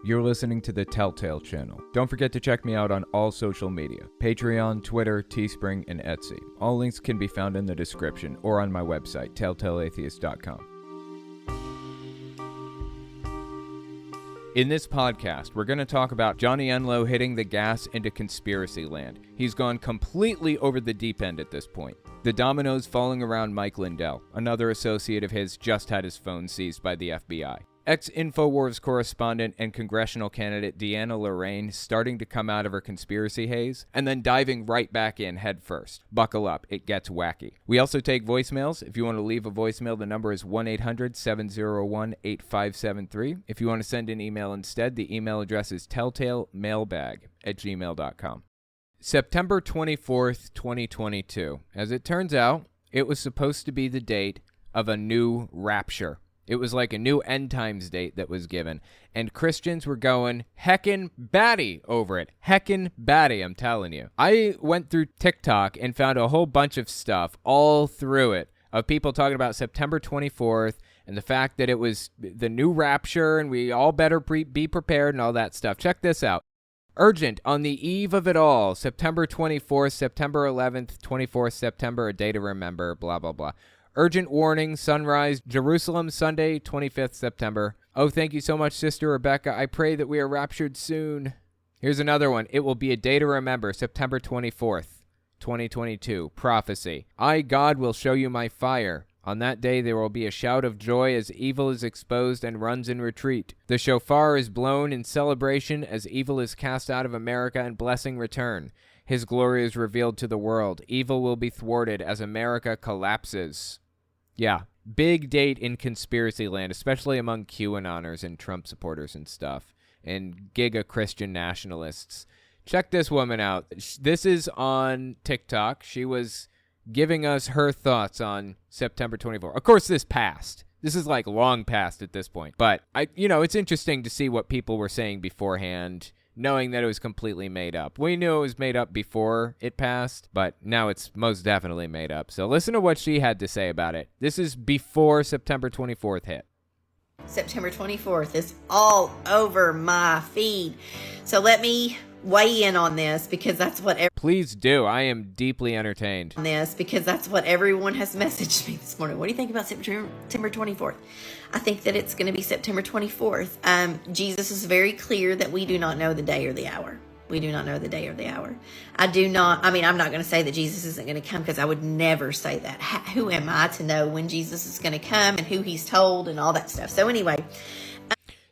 You're listening to the Telltale channel. Don't forget to check me out on all social media: Patreon, Twitter, Teespring, and Etsy. All links can be found in the description or on my website, telltaleatheist.com. In this podcast, we're going to talk about Johnny Enlow hitting the gas into conspiracy land. He's gone completely over the deep end at this point. The Dominoes falling around Mike Lindell. Another associate of his just had his phone seized by the FBI. Ex-InfoWars correspondent and congressional candidate Deanna Lorraine starting to come out of her conspiracy haze, and then diving right back in head first. Buckle up, it gets wacky. We also take voicemails. If you want to leave a voicemail, the number is 1-800-701-8573. If you want to send an email instead, the email address is telltalemailbag@gmail.com. September 24th, 2022. As it turns out, it was supposed to be the date of a new rapture. It was like a new end times date that was given, and Christians were going heckin' batty over it. Heckin' batty, I'm telling you. I went through TikTok and found a whole bunch of stuff all through it of people talking about September 24th and the fact that it was the new rapture and we all better be prepared and all that stuff. Check this out. Urgent, on the eve of it all, September 24th, September 11th, 24th September, a day to remember, blah, blah, blah. Urgent warning, sunrise, Jerusalem, Sunday, 25th September. Oh, thank you so much, Sister Rebecca. I pray that we are raptured soon. Here's another one. It will be a day to remember, September 24th, 2022. Prophecy. I, God, will show you my fire. On that day there will be a shout of joy as evil is exposed and runs in retreat. The shofar is blown in celebration as evil is cast out of America and blessing return. His glory is revealed to the world. Evil will be thwarted as America collapses. Yeah, big date in conspiracy land, especially among QAnoners and Trump supporters and stuff, and giga Christian nationalists. Check this woman out. This is on TikTok. She was giving us her thoughts on September 24th. Of course, this passed. This is like long past at this point. But, it's interesting to see what people were saying beforehand, knowing that it was completely made up. We knew it was made up before it passed, but now it's most definitely made up. So listen to what she had to say about it. This is before September 24th hit. September 24th is all over my feed. So let me weigh in on this because that's what... Please do. I am deeply entertained. Because that's what everyone has messaged me this morning. What do you think about September 24th? I think that it's going to be September 24th. Jesus is very clear that we do not know the day or the hour. We do not know the day or the hour. I'm not going to say that Jesus isn't going to come because I would never say that. Who am I to know when Jesus is going to come and who he's told and all that stuff? So anyway.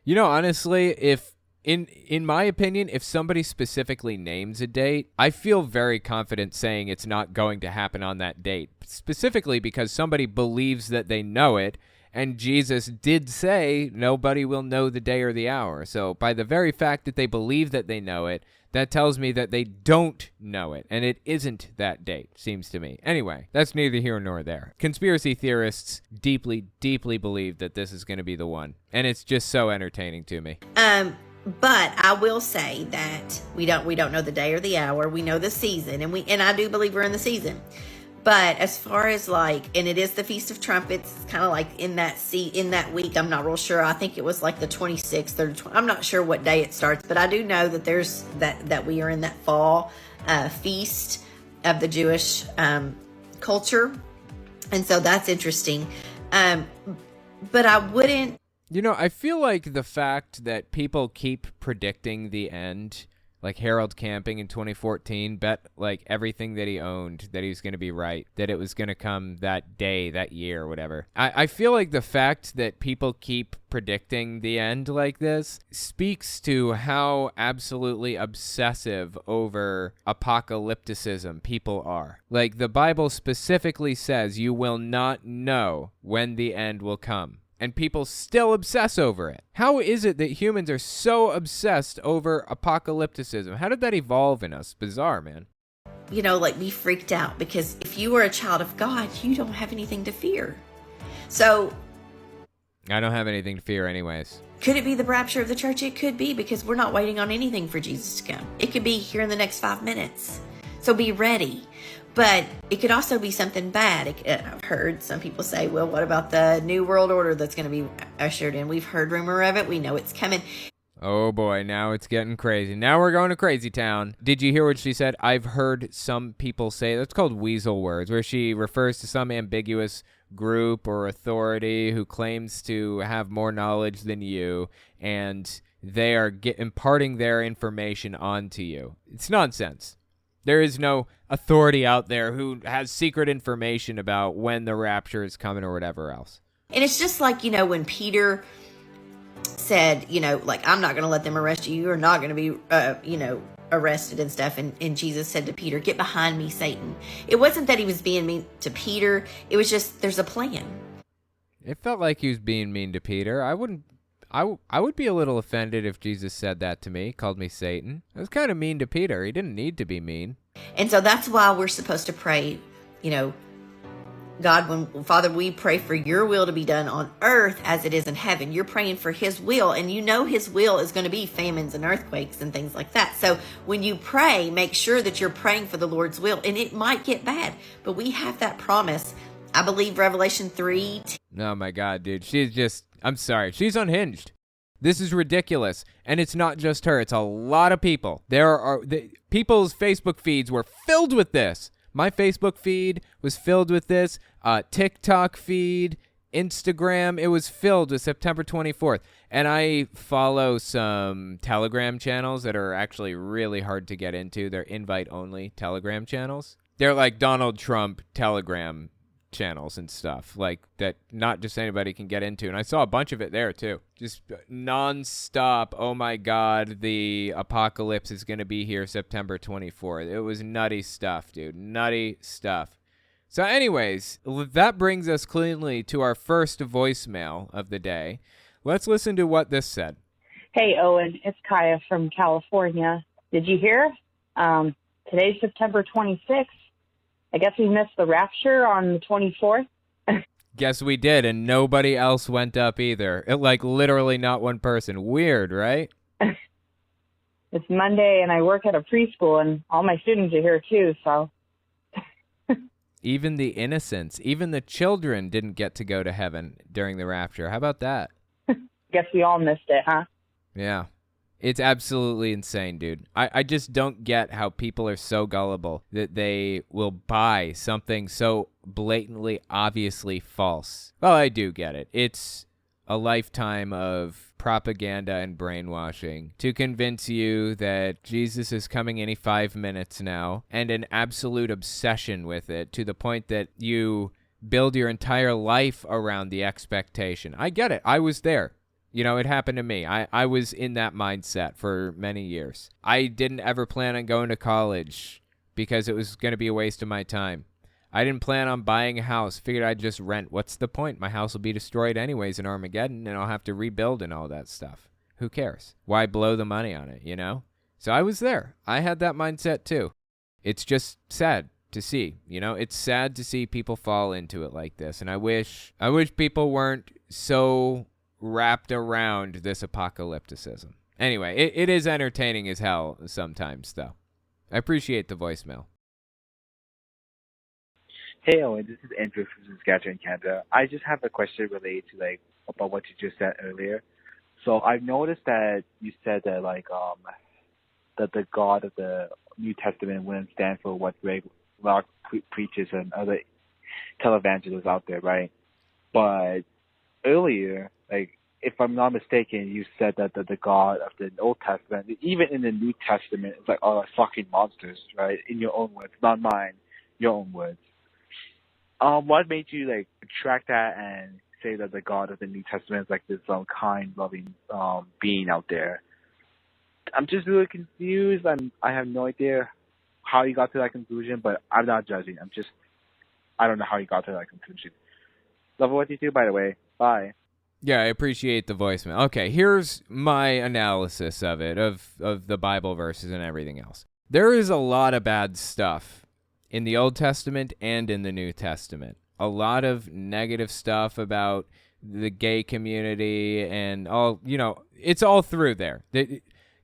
Honestly, if in my opinion, if somebody specifically names a date, I feel very confident saying it's not going to happen on that date, specifically because somebody believes that they know it. And Jesus did say nobody will know the day or the hour. So by the very fact that they believe that they know it, that tells me that they don't know it. And it isn't that date, seems to me. Anyway, that's neither here nor there. Conspiracy theorists deeply, deeply believe that this is going to be the one. And it's just so entertaining to me. But I will say that we don't know the day or the hour. We know the season. And I do believe we're in the season. But as far as and it is the Feast of Trumpets, kind of like in that week. I'm not real sure. I think it was like the 26th or I'm not sure what day it starts, but I do know that there's that we are in that fall feast of the Jewish culture, and so that's interesting. But I wouldn't. I feel like the fact that people keep predicting the end. Like Harold Camping in 2014 bet everything that he owned that he was going to be right, that it was going to come that day, that year, whatever. I feel like the fact that people keep predicting the end like this speaks to how absolutely obsessive over apocalypticism people are. Like the Bible specifically says you will not know when the end will come. And people still obsess over it. How is it that humans are so obsessed over apocalypticism? How did that evolve in us? Bizarre, man. Be freaked out because if you are a child of God, you don't have anything to fear. So I don't have anything to fear anyways. Could it be the rapture of the church? It could be, because we're not waiting on anything for Jesus to come. It could be here in the next 5 minutes. So be ready. But it could also be something bad. I've heard some people say, well, what about the new world order that's going to be ushered in? We've heard rumor of it. We know it's coming. Oh boy, now it's getting crazy. Now we're going to crazy town. Did you hear what she said? I've heard some people say, that's called weasel words, where she refers to some ambiguous group or authority who claims to have more knowledge than you, and they are imparting their information onto you. It's nonsense. There is no authority out there who has secret information about when the rapture is coming or whatever else. And it's just like, when Peter said, like, I'm not going to let them arrest you. You're not going to be, arrested and stuff. And Jesus said to Peter, get behind me, Satan. It wasn't that he was being mean to Peter. It was just, there's a plan. It felt like he was being mean to Peter. I would be a little offended if Jesus said that to me, called me Satan. It was kind of mean to Peter. He didn't need to be mean. And so that's why we're supposed to pray, God, Father, we pray for your will to be done on earth as it is in heaven. You're praying for his will, and his will is going to be famines and earthquakes and things like that. So when you pray, make sure that you're praying for the Lord's will, and it might get bad, but we have that promise. I believe Revelation 3. Oh my God, dude. I'm sorry. She's unhinged. This is ridiculous. And it's not just her. It's a lot of people. People's Facebook feeds were filled with this. My Facebook feed was filled with this. TikTok feed, Instagram, it was filled with September 24th. And I follow some Telegram channels that are actually really hard to get into. They're invite-only Telegram channels. They're like Donald Trump Telegram channels and stuff like that, not just anybody can get into. And I saw a bunch of it there too. Just nonstop. Oh my God, the apocalypse is going to be here September 24th. It was nutty stuff, dude. Nutty stuff. So anyways, that brings us cleanly to our first voicemail of the day. Let's listen to what this said. Hey, Owen, it's Kaya from California. Did you hear? Today's September 26th. I guess we missed the rapture on the 24th. Guess we did, and nobody else went up either. Literally not one person. Weird, right? It's Monday, and I work at a preschool, and all my students are here, too, so. Even the innocents, even the children didn't get to go to heaven during the rapture. How about that? Guess we all missed it, huh? Yeah. It's absolutely insane, dude. I just don't get how people are so gullible that they will buy something so blatantly, obviously false. Well, I do get it. It's a lifetime of propaganda and brainwashing to convince you that Jesus is coming any 5 minutes now, and an absolute obsession with it to the point that you build your entire life around the expectation. I get it. I was there. It happened to me. I was in that mindset for many years. I didn't ever plan on going to college because it was going to be a waste of my time. I didn't plan on buying a house. Figured I'd just rent. What's the point? My house will be destroyed anyways in Armageddon, and I'll have to rebuild and all that stuff. Who cares? Why blow the money on it, So I was there. I had that mindset too. It's just sad to see, It's sad to see people fall into it like this, and I wish people weren't so wrapped around this apocalypticism. Anyway, it is entertaining as hell sometimes, though. I appreciate the voicemail. Hey, Owen, this is Andrew from Saskatchewan, Canada. I just have a question related to about what you just said earlier. So I've noticed that you said that that the God of the New Testament wouldn't stand for what Greg Locke preaches and other televangelists out there, right? But earlier, if I'm not mistaken, you said that the God of the Old Testament, even in the New Testament, it's fucking monsters, right? In your own words, not mine, your own words. What made you retract that and say that the God of the New Testament is this kind, loving being out there? I'm just really confused. I have no idea how you got to that conclusion, but I'm not judging. I don't know how you got to that conclusion. Love what you do, by the way. Bye. Yeah, I appreciate the voicemail. Okay, here's my analysis of it, of the Bible verses and everything else. There is a lot of bad stuff in the Old Testament and in the New Testament. A lot of negative stuff about the gay community and all, it's all through there.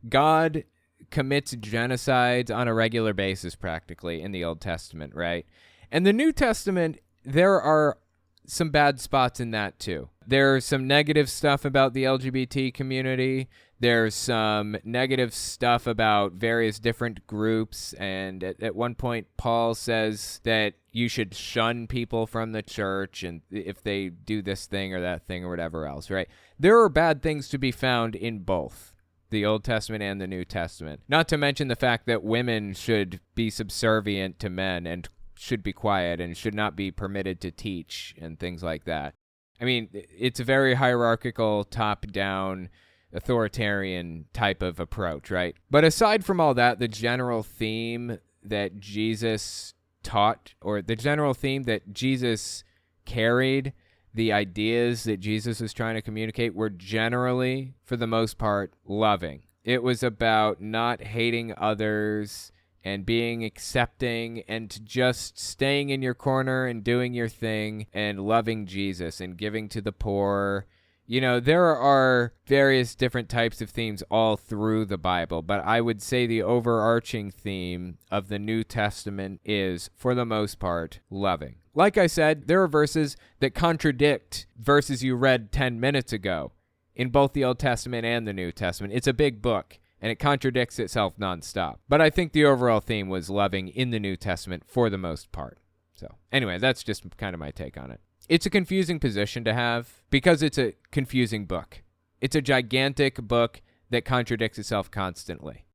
God commits genocides on a regular basis practically in the Old Testament, right? And the New Testament, there are some bad spots in that too. There's some negative stuff about the LGBT community. There's some negative stuff about various different groups. And at one point, Paul says that you should shun people from the church and if they do this thing or that thing or whatever else, right? There are bad things to be found in both the Old Testament and the New Testament. Not to mention the fact that women should be subservient to men and should be quiet and should not be permitted to teach and things like that. I mean, it's a very hierarchical, top-down, authoritarian type of approach, right? But aside from all that, the general theme that Jesus taught, or the general theme that Jesus carried, the ideas that Jesus was trying to communicate were generally, for the most part, loving. It was about not hating others and being accepting and just staying in your corner and doing your thing and loving Jesus and giving to the poor. You know, there are various different types of themes all through the Bible, but I would say the overarching theme of the New Testament is, for the most part, loving. Like I said, there are verses that contradict verses you read 10 minutes ago in both the Old Testament and the New Testament. It's a big book, and it contradicts itself nonstop. But I think the overall theme was loving in the New Testament for the most part. So anyway, that's just kind of my take on it. It's a confusing position to have because it's a confusing book. It's a gigantic book that contradicts itself constantly.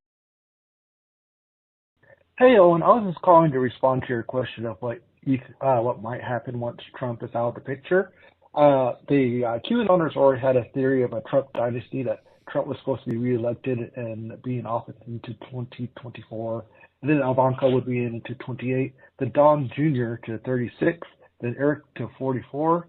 Hey, Owen, I was just calling to respond to your question of what might happen once Trump is out of the picture. The QAnoners already had a theory of a Trump dynasty, that Trump was supposed to be reelected and be in office into 2024. And then Ivanka would be in into 28. Then Don Jr. to 36. Then Eric to 44.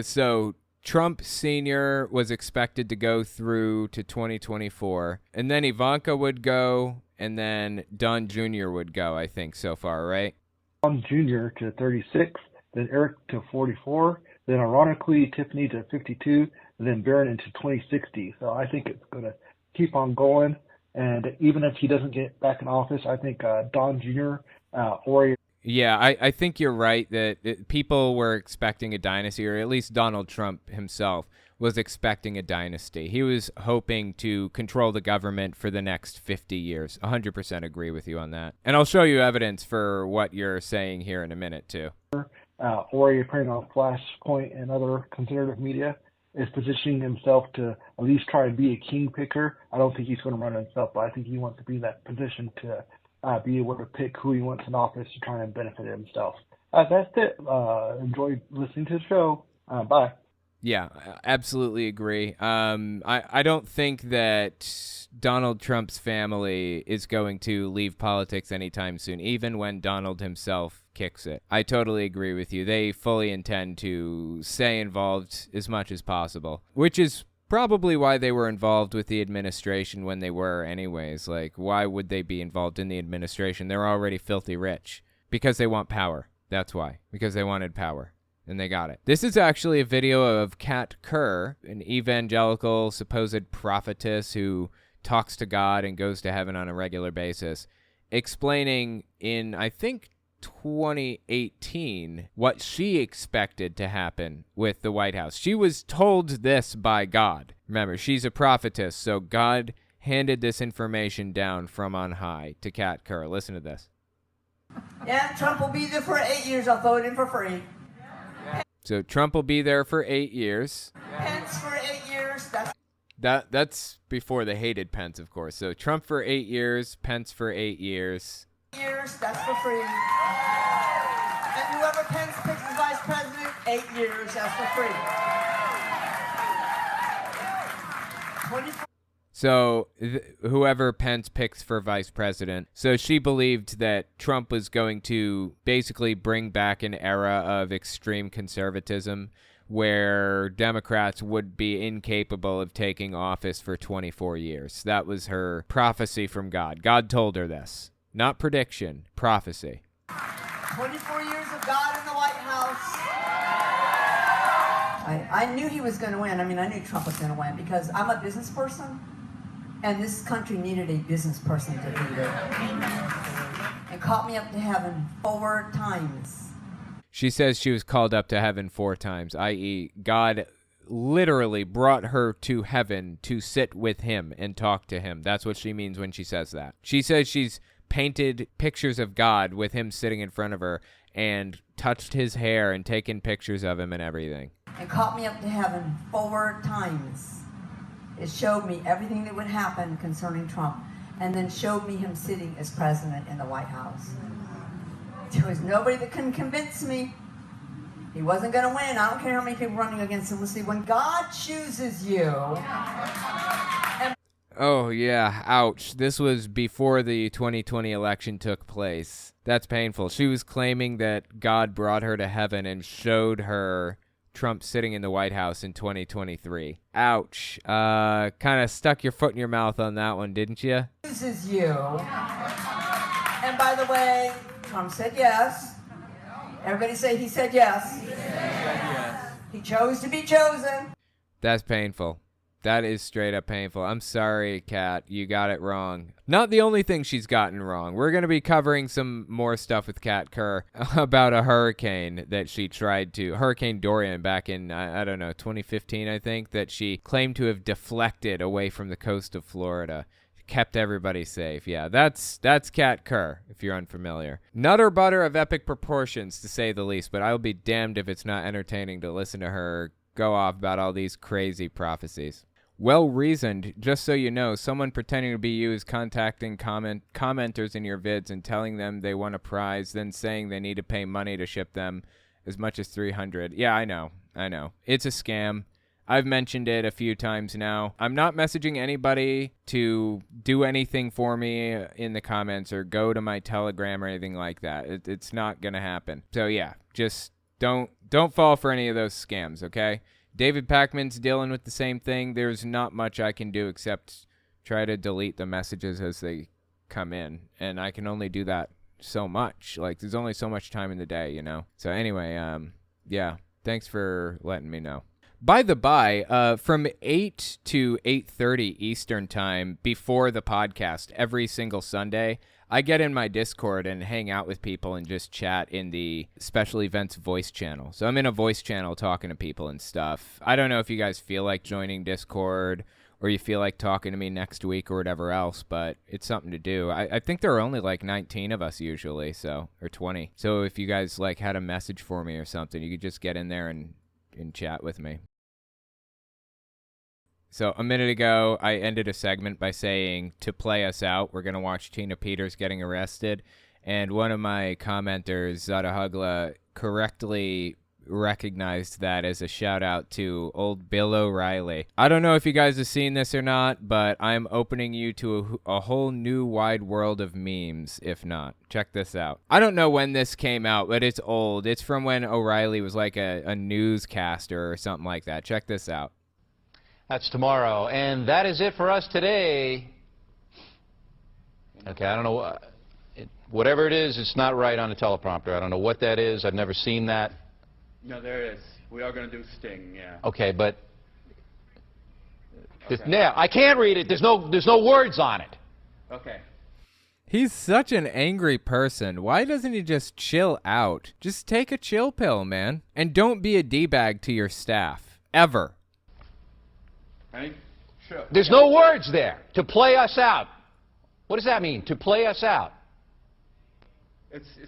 So Trump Sr. was expected to go through to 2024. And then Ivanka would go, and then Don Jr. would go, I think, so far, right? Don Jr. to 36. Then Eric to 44. Then ironically, Tiffany to 52. And then Barron into 2060. So I think it's going to keep on going. And even if he doesn't get back in office, I think Don Jr. or... Yeah, I think you're right that people were expecting a dynasty, or at least Donald Trump himself was expecting a dynasty. He was hoping to control the government for the next 50 years. 100% agree with you on that. And I'll show you evidence for what you're saying here in a minute, too. Or appearing on Flashpoint and other conservative media, is positioning himself to at least try and be a king picker. I don't think he's going to run himself, but I think he wants to be in that position to be able to pick who he wants in office to try and benefit himself. That's it. Enjoy listening to the show. Bye. Yeah, absolutely agree. I don't think that Donald Trump's family is going to leave politics anytime soon, even when Donald himself kicks it. I totally agree with you. They fully intend to stay involved as much as possible, which is probably why they were involved with the administration when they were anyways. Like, why would they be involved in the administration? They're already filthy rich. Because they want power. That's why. Because they wanted power. And they got it. This is actually a video of Kat Kerr, an evangelical supposed prophetess who talks to God and goes to heaven on a regular basis, explaining in, I think, 2018 what she expected to happen with the White House. She was told this by God. Remember, she's a prophetess, so God handed this information down from on high to Kat Kerr. Listen to this. Yeah, Trump will be there for 8 years. I'll throw it in for free. So Trump will be there for 8 years. Pence for 8 years. That's before they hated Pence, of course. So Trump for 8 years, Pence for 8 years. That's for free. And whoever Pence picks as vice president, 8 years, that's for free. 24. So whoever Pence picks for vice president. So she believed that Trump was going to basically bring back an era of extreme conservatism where Democrats would be incapable of taking office for 24 years. That was her prophecy from God. God told her this. Not prediction, prophecy. 24 years of God in the White House. I knew he was going to win. I mean, I knew Trump was going to win because I'm a business person, and this country needed a business person to lead it. And caught me up to heaven 4 times. She says she was called up to heaven 4 times, i.e., God literally brought her to heaven to sit with him and talk to him. That's what she means when she says that. She says she's painted pictures of God with him sitting in front of her and touched his hair and taken pictures of him and everything. And caught me up to heaven 4 times. It showed me everything that would happen concerning Trump, and then showed me him sitting as president in the White House. There was nobody that couldn't convince me. He wasn't going to win. I don't care how many people running against him. We'll see. When God chooses you... Oh, yeah. Ouch. This was before the 2020 election took place. That's painful. She was claiming that God brought her to heaven and showed her Trump sitting in the White House in 2023. Ouch. Kind of stuck your foot in your mouth on that one, didn't you? Chooses you. And by the way, Trump said yes. Everybody say he said yes. He said yes. He chose to be chosen. That's painful. That is straight up painful. I'm sorry, Kat. You got it wrong. Not the only thing she's gotten wrong. We're going to be covering some more stuff with Kat Kerr about a hurricane that she tried to, Hurricane Dorian back in, I don't know, 2015, I think, that she claimed to have deflected away from the coast of Florida. Kept everybody safe. Yeah, that's Kat Kerr, if you're unfamiliar. Nutter butter of epic proportions, to say the least, but I'll be damned if it's not entertaining to listen to her go off about all these crazy prophecies. Well-reasoned, just so you know, someone pretending to be you is contacting commenters in your vids and telling them they want a prize, then saying they need to pay money to ship them as much as $300. Yeah, I know. It's a scam. I've mentioned it a few times now. I'm not messaging anybody to do anything for me in the comments or go to my Telegram or anything like that. It's not going to happen. So yeah, just don't fall for any of those scams, okay? David Packman's dealing with the same thing. There's not much I can do except try to delete the messages as they come in. And I can only do that so much. Like, there's only so much time in the day, you know? So anyway, yeah, thanks for letting me know. By the by, from 8 to 8:30 Eastern time before the podcast every single Sunday, I get in my Discord and hang out with people and just chat in the special events voice channel. So I'm in a voice channel talking to people and stuff. I don't know if you guys feel like joining Discord or you feel like talking to me next week or whatever else, but it's something to do. I think there are only like 19 of us usually, so, or 20. So if you guys like had a message for me or something, you could just get in there and chat with me. So a minute ago, I ended a segment by saying, to play us out, we're going to watch Tina Peters getting arrested. And one of my commenters, Zada Hugla, correctly recognized that as a shout out to old Bill O'Reilly. I don't know if you guys have seen this or not, but I'm opening you to a whole new wide world of memes, if not. Check this out. I don't know when this came out, but it's old. It's from when O'Reilly was like a newscaster or something like that. Check this out. That's tomorrow, and that is it for us today. Okay, I don't know. Whatever it is, it's not right on the teleprompter. I don't know what that is. I've never seen that. No, there is. We are going to do Sting, yeah. Okay, but... Yeah, I can't read it. There's no words on it. Okay. He's such an angry person. Why doesn't he just chill out? Just take a chill pill, man. And don't be a D-bag to your staff. Ever. Ready? Sure. There's no words there. To play us out. What does that mean, to play us out?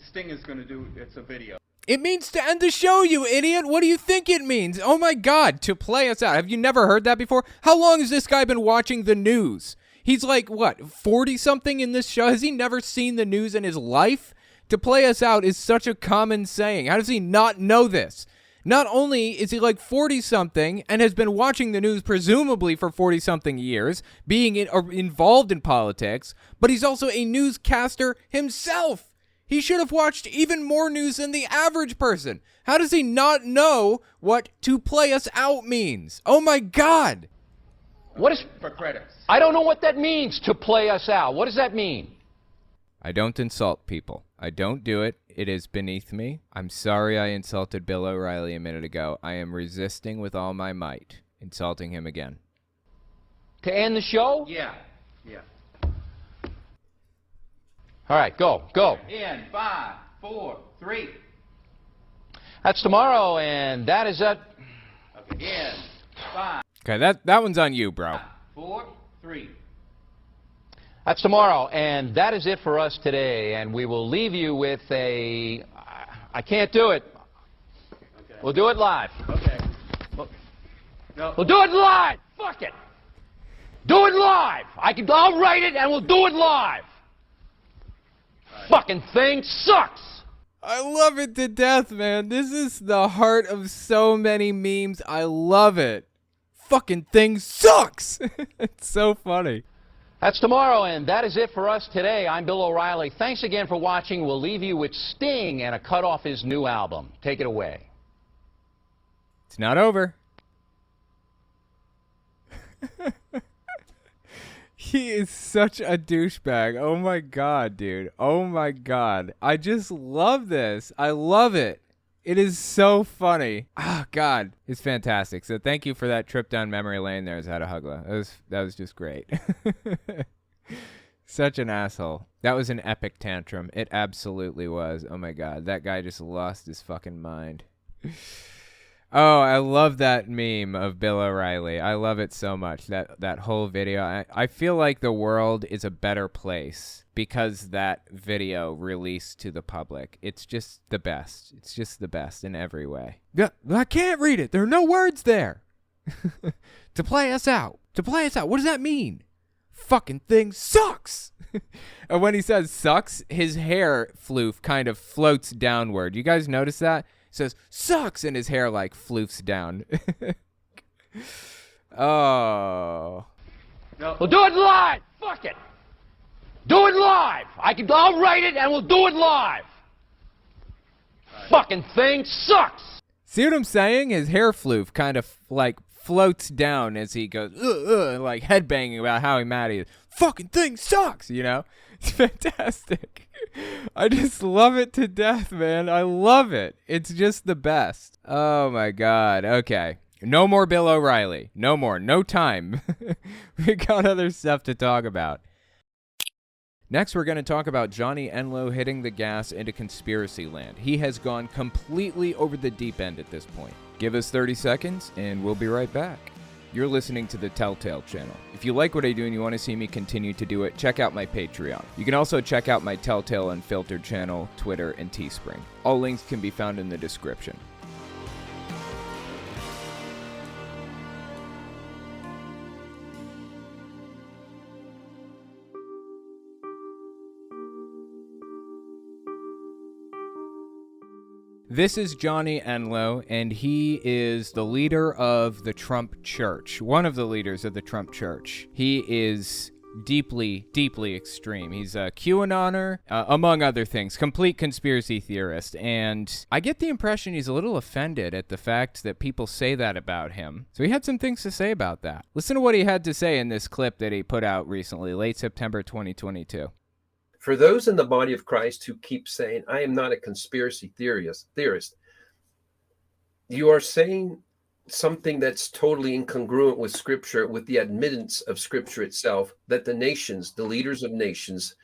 Sting is going to do, it's a video. It means to end the show, you idiot. What do you think it means? Oh my God, to play us out. Have you never heard that before? How long has this guy been watching the news? He's like, what, 40-something in this show? Has he never seen the news in his life? To play us out is such a common saying. How does he not know this? Not only is he like 40-something and has been watching the news presumably for 40-something years, being involved in politics, but he's also a newscaster himself. He should have watched even more news than the average person. How does he not know what to play us out means? Oh my God. What is... For credits. I don't know what that means, to play us out. What does that mean? I don't insult people. I don't do it. It is beneath me. I'm sorry I insulted Bill O'Reilly a minute ago. I am resisting with all my might, insulting him again. To end the show? Yeah. All right, go. In 5, 4, 3. That's tomorrow, and that is it. Okay, in 5, Okay, that one's on you, bro. 4, 3. That's tomorrow, and that is it for us today. And we will leave you with a... I can't do it. Okay. We'll do it live. Okay. No. We'll do it live. Fuck it. Do it live. I'll write it, and we'll do it live. Right. Fucking thing sucks. I love it to death, man. This is the heart of so many memes. I love it. Fucking thing sucks. It's so funny. That's tomorrow, and that is it for us today. I'm Bill O'Reilly. Thanks again for watching. We'll leave you with Sting and a cut off his new album. Take it away. It's not over. He is such a douchebag. Oh my god, dude. Oh my god. I just love this. I love it. It is so funny. Oh god, it's fantastic. So thank you for that trip down memory lane there, Zadahugla. That was just great. Such an asshole. That was an epic tantrum. It absolutely was. Oh my god, that guy just lost his fucking mind. Oh, I love that meme of Bill O'Reilly. I love it so much, that whole video. I feel like the world is a better place because that video released to the public. It's just the best. It's just the best in every way. Yeah, I can't read it. There are no words there. To play us out. To play us out. What does that mean? Fucking thing sucks. And when he says sucks, his hair floof kind of floats downward. You guys notice that? Says sucks and his hair like floofs down. Oh. No. We'll do it live. Fuck it. Do it live. I'll write it and we'll do it live. Right. Fucking thing sucks. See what I'm saying? His hair floof kind of like floats down as he goes like headbanging about how mad he is. Fucking thing sucks, you know? It's fantastic. I just love it to death, man. I love it. It's just the best. Oh my god. Okay. No more Bill O'Reilly. No more. No time. We got other stuff to talk about. Next, we're going to talk about Johnny Enlow hitting the gas into conspiracy land. He has gone completely over the deep end at this point. Give us 30 seconds, and we'll be right back. You're listening to the Telltale channel. If you like what I do and you want to see me continue to do it, check out my Patreon. You can also check out my Telltale Unfiltered channel, Twitter, and Teespring. All links can be found in the description. This is Johnny Enlow, and he is the leader of the Trump Church, one of the leaders of the Trump Church. He is deeply, deeply extreme. He's a QAnoner, among other things, complete conspiracy theorist, and I get the impression he's a little offended at the fact that people say that about him. So he had some things to say about that. Listen to what he had to say in this clip that he put out recently, late September 2022. For those in the body of Christ who keep saying, I am not a conspiracy theorist, you are saying something that's totally incongruent with Scripture, with the admittance of Scripture itself, that the nations, the leaders of nations,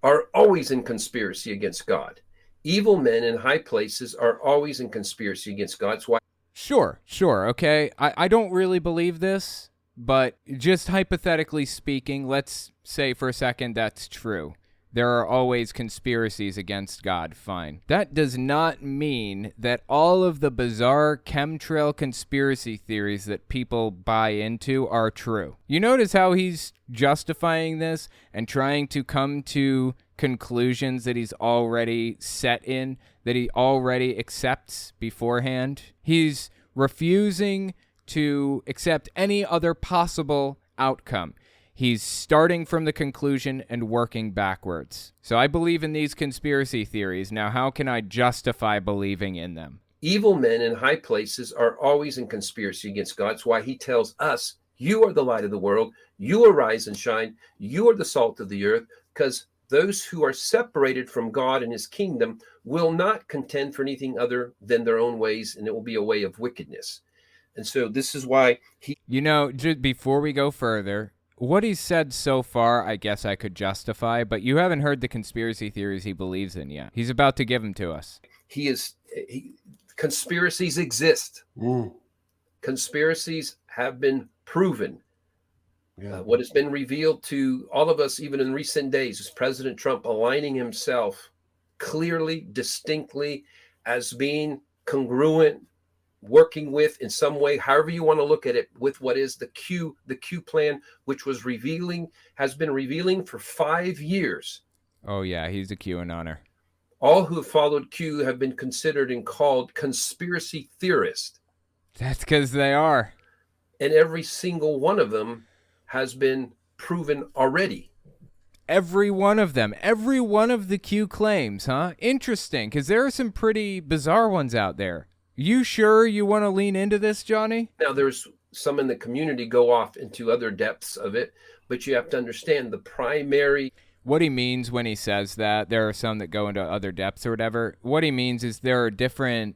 are always in conspiracy against God. Evil men in high places are always in conspiracy against God. That's why. Sure, okay. I don't really believe this. But just hypothetically speaking, let's say for a second that's true. There are always conspiracies against God, fine. That does not mean that all of the bizarre chemtrail conspiracy theories that people buy into are true. You notice how he's justifying this and trying to come to conclusions that he's already set in, that he already accepts beforehand? He's refusing to accept any other possible outcome. He's starting from the conclusion and working backwards. So I believe in these conspiracy theories. Now, how can I justify believing in them? Evil men in high places are always in conspiracy against God. That's why he tells us, you are the light of the world. You arise and shine. You are the salt of the earth, because those who are separated from God and his kingdom will not contend for anything other than their own ways, and it will be a way of wickedness. And so this is why he... You know, just before we go further, what he's said so far, I guess I could justify, but you haven't heard the conspiracy theories he believes in yet. He's about to give them to us. He is conspiracies exist. Conspiracies have been proven. What has been revealed to all of us, even in recent days, is President Trump aligning himself clearly, distinctly, as being congruent, working with in some way, however you want to look at it, with what is the Q plan, which has been revealing for 5 years. Oh yeah, he's a QAnoner. All who have followed Q have been considered and called conspiracy theorists. That's because they are. And every single one of them has been proven already. Every one of them. Every one of the Q claims, huh? Interesting, because there are some pretty bizarre ones out there. You sure you want to lean into this, Johnny? Now, there's some in the community go off into other depths of it, but you have to understand the primary... What he means when he says that, there are some that go into other depths or whatever. What he means is there are different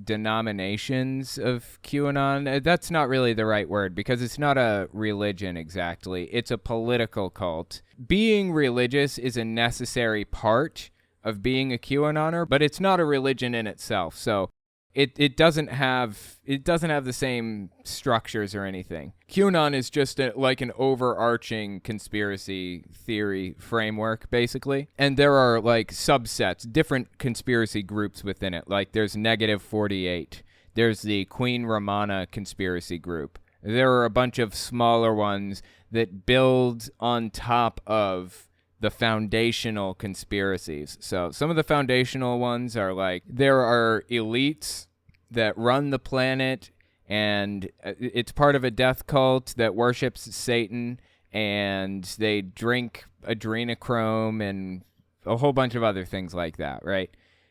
denominations of QAnon. That's not really the right word because it's not a religion exactly. It's a political cult. Being religious is a necessary part of being a QAnoner, but it's not a religion in itself. So it doesn't have the same structures or anything. QAnon is just like an overarching conspiracy theory framework, basically. And there are like subsets, different conspiracy groups within it. Like there's Negative 48. There's the Queen Ramana conspiracy group. There are a bunch of smaller ones that build on top of the foundational conspiracies. So some of the foundational ones are like, there are elites that run the planet, and it's part of a death cult that worships Satan, and they drink adrenochrome and a whole bunch of other things like that, right?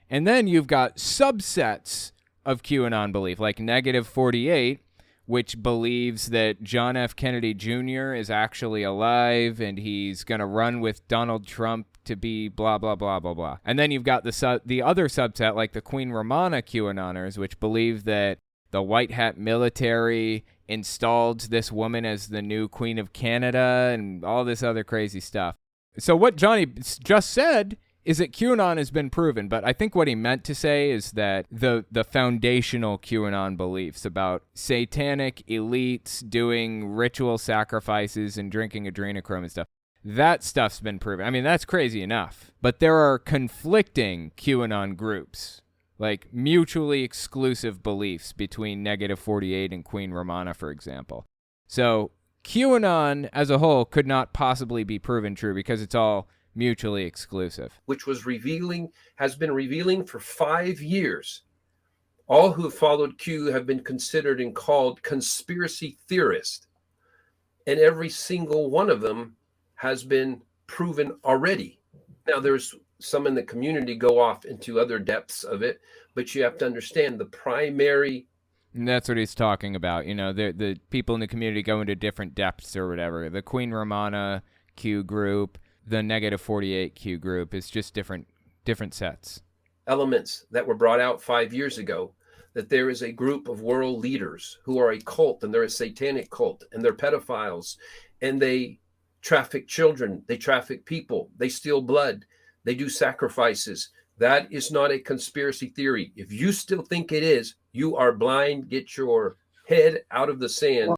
And then you've got subsets of QAnon belief, like Negative 48, which believes that John F. Kennedy Jr. is actually alive and he's going to run with Donald Trump to be blah, blah, blah, blah, blah. And then you've got the other subset, like the Queen Ramana QAnoners, which believe that the white hat military installed this woman as the new Queen of Canada and all this other crazy stuff. So what Johnny just said is that QAnon has been proven, but I think what he meant to say is that the foundational QAnon beliefs about satanic elites doing ritual sacrifices and drinking adrenochrome and stuff, that stuff's been proven. I mean, that's crazy enough. But there are conflicting QAnon groups, like mutually exclusive beliefs between Negative 48 and Queen Ramana, for example. So QAnon as a whole could not possibly be proven true because it's all mutually exclusive. Which has been revealing for 5 years. All who have followed Q have been considered and called conspiracy theorists. And every single one of them has been proven already. Now, there's some in the community go off into other depths of it, but you have to understand the primary... And that's what he's talking about. You know, the people in the community go into different depths or whatever. The Queen Ramana Q group, the Negative 48 Q group, is just different sets. Elements that were brought out 5 years ago, that there is a group of world leaders who are a cult, and they're a satanic cult, and they're pedophiles, and they traffic children, they traffic people, they steal blood, they do sacrifices. That is not a conspiracy theory. If you still think it is, you are blind. Get your head out of the sand.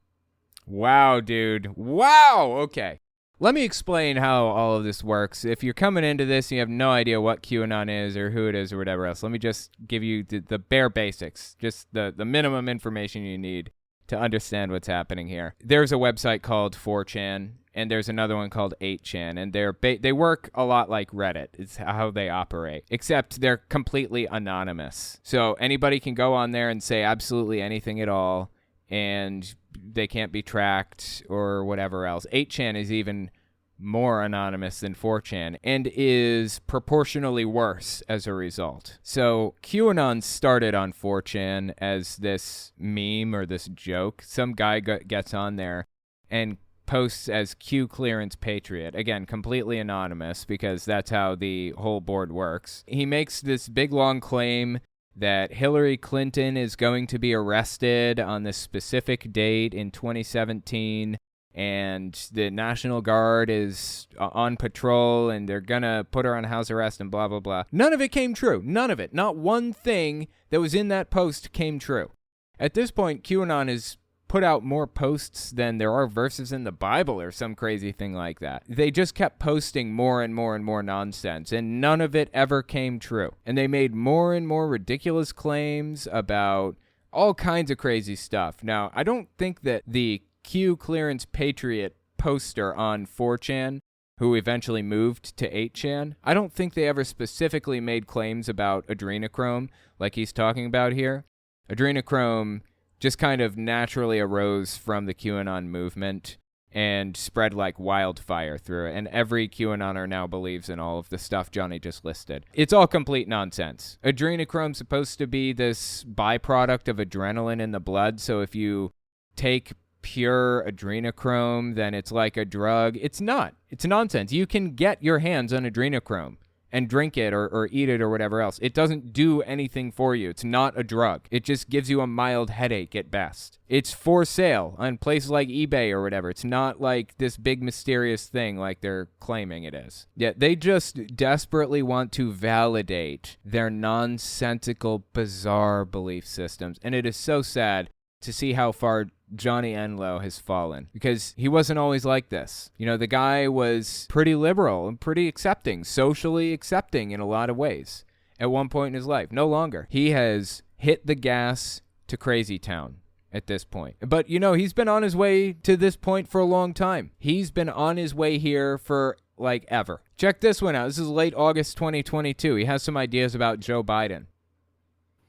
Wow, dude. Wow. Okay. Let me explain how all of this works. If you're coming into this and you have no idea what QAnon is or who it is or whatever else, let me just give you the bare basics, just the minimum information you need to understand what's happening here. There's a website called 4chan, and there's another one called 8chan, and they work a lot like Reddit. It's how they operate, except they're completely anonymous. So anybody can go on there and say absolutely anything at all, and they can't be tracked or whatever else. 8chan is even more anonymous than 4chan and is proportionally worse as a result. So QAnon started on 4chan as this meme or this joke. Some guy gets on there and posts as Q Clearance Patriot. Again, completely anonymous because that's how the whole board works. He makes this big long claim that Hillary Clinton is going to be arrested on this specific date in 2017 and the National Guard is on patrol, and they're going to put her on house arrest and blah, blah, blah. None of it came true. None of it. Not one thing that was in that post came true. At this point, QAnon has put out more posts than there are verses in the Bible or some crazy thing like that. They just kept posting more and more and more nonsense, and none of it ever came true. And they made more and more ridiculous claims about all kinds of crazy stuff. Now, I don't think that the Q Clearance Patriot poster on 4chan, who eventually moved to 8chan, I don't think they ever specifically made claims about adrenochrome like he's talking about here. Adrenochrome just kind of naturally arose from the QAnon movement and spread like wildfire through it. And every QAnoner now believes in all of the stuff Johnny just listed. It's all complete nonsense. Adrenochrome's supposed to be this byproduct of adrenaline in the blood. So if you take pure adrenochrome, then it's like a drug. It's not. It's nonsense. You can get your hands on adrenochrome and drink it or eat it or whatever else. It doesn't do anything for you. It's not a drug. It just gives you a mild headache at best. It's for sale on places like eBay or whatever. It's not like this big mysterious thing like they're claiming it is. Yet they just desperately want to validate their nonsensical, bizarre belief systems. And it is so sad to see how far Johnny Enlow has fallen, because he wasn't always like this. You know, the guy was pretty liberal and pretty accepting, socially accepting in a lot of ways at one point in his life. No longer. He has hit the gas to crazy town at this point. But, you know, he's been on his way to this point for a long time. He's been on his way here for like ever. Check this one out. This is late August 2022. He has some ideas about Joe Biden.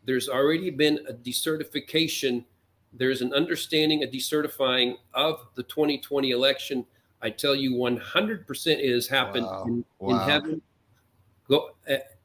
There's already been a decertification. There's an understanding, a decertifying of the 2020 election. I tell you, 100% it has happened in heaven.